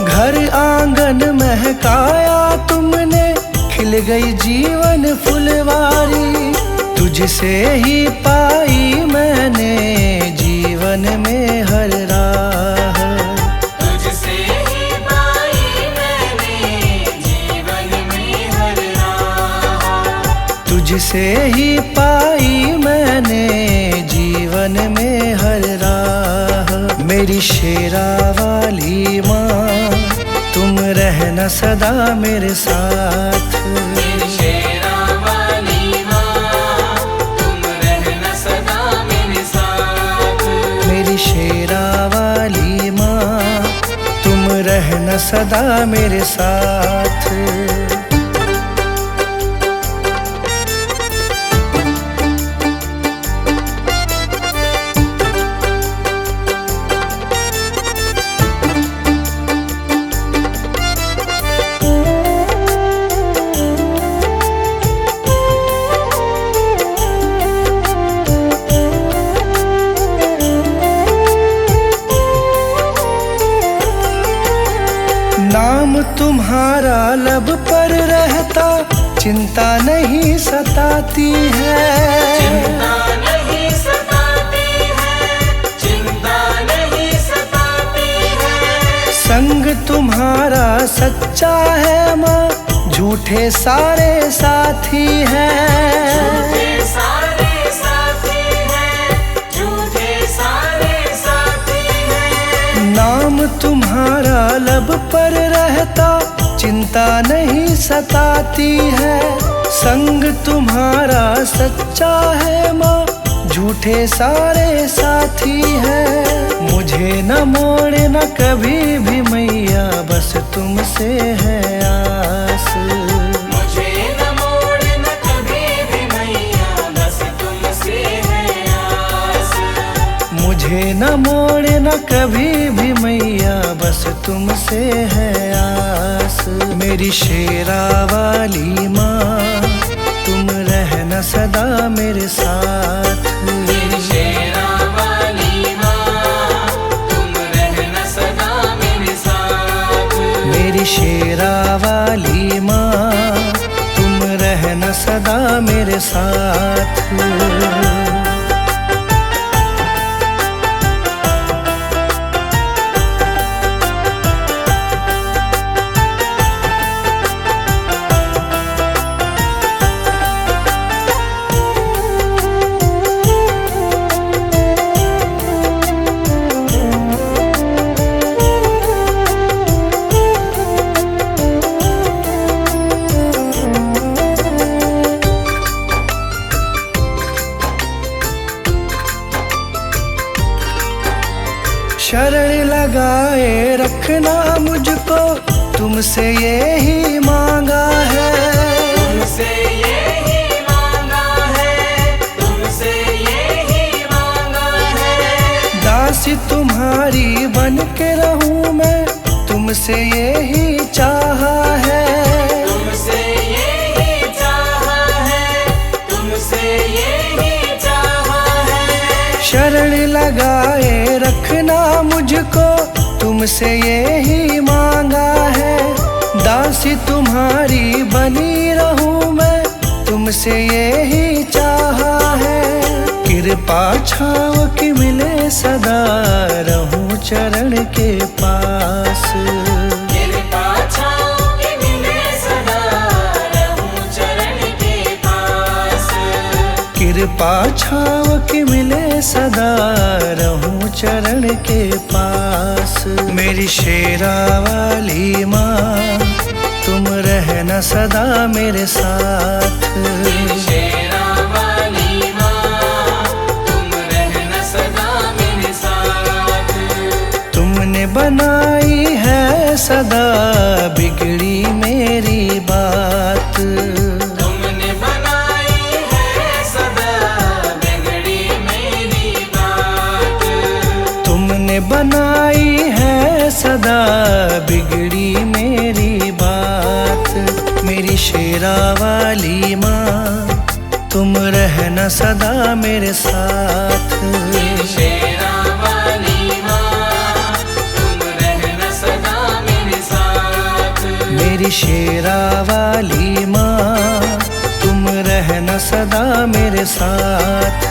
Speaker 3: घर आंगन महकाया तुमने, खिल गई जीवन फुलवारी। तुझसे ही पाई मैंने जीवन में हर राह।
Speaker 2: तुझसे ही पाई मैंने जीवन में हर राह।
Speaker 3: तुझसे ही पाई मैंने जीवन में हर राह। मेरी शेरा वाली माँ, तुम रहना सदा मेरे साथ।
Speaker 2: मेरी शेरा वाली माँ, तुम रहना सदा मेरे साथ।
Speaker 3: मेरी शेरा वाली माँ, तुम रहना सदा मेरे साथ। नाम तुम्हारा लब पर रहता, चिंता नहीं सताती है।
Speaker 2: चिंता नहीं सताती है, चिंता नहीं सताती है।
Speaker 3: संग तुम्हारा सच्चा है माँ, झूठे सारे साथी हैं।
Speaker 2: झूठे सारे साथी हैं, झूठे सारे साथी हैं।
Speaker 3: नाम तुम्हारा लब पर रहता, चिंता नहीं सताती है। संग तुम्हारा सच्चा है माँ, झूठे सारे साथी हैं। मुझे न मोड़ना कभी भी मैया, बस तुमसे है आस।
Speaker 2: मुझे न मोड़ना कभी भी मैया, बस तुमसे है आस।
Speaker 3: मुझे न मोड़ना कभी भी मैया, बस तुमसे है आस। मेरी शेरा वाली माँ, तुम रहना सदा मेरे साथ।
Speaker 2: मेरी शेरा वाली माँ, तुम रहना सदा मेरे साथ।
Speaker 3: मेरी शेरा वाली माँ, तुम रहना सदा मेरे साथ। शरण लगाए रखना मुझको, तुमसे यही मांगा है।
Speaker 2: तुमसे यही मांगा है, तुमसे यही मांगा है।
Speaker 3: दासी तुम्हारी बन के रहूं मैं, तुमसे यही चाहा है।
Speaker 2: तुमसे यही चाहा है, तुमसे यही चाहा है।
Speaker 3: शरण लगाए रखना मुझको, तुमसे यही मांगा है। दासी तुम्हारी बनी रहूं मैं, तुमसे यही चाहा है। कृपा छाव की मिले सदा, रहूं चरण के पास।
Speaker 2: कृपा छाँव की मिले सदा, रहूं चरण के पास।
Speaker 3: कृपा छाव की मिले सदा, रहूं चरण के पास। मेरी शेरा वाली माँ, तुम रहना सदा मेरे साथ।
Speaker 2: मेरी शेरा वाली माँ, तुम रहना सदा मेरे साथ।
Speaker 3: तुमने बनाई है सदा बिगड़ी मेरी बात।
Speaker 2: तुमने बनाई है सदा बिगड़ी मेरी बात।
Speaker 3: तुमने बनाई है सदा बिगड़ी मेरी बात। मेरी शेरा वाली माँ, तुम रहना सदा मेरे साथ।
Speaker 2: मेरी शेरा वाली माँ, तुम रहना सदा मेरे साथ।
Speaker 3: मेरी शेरा वाली माँ, तुम रहना सदा मेरे साथ।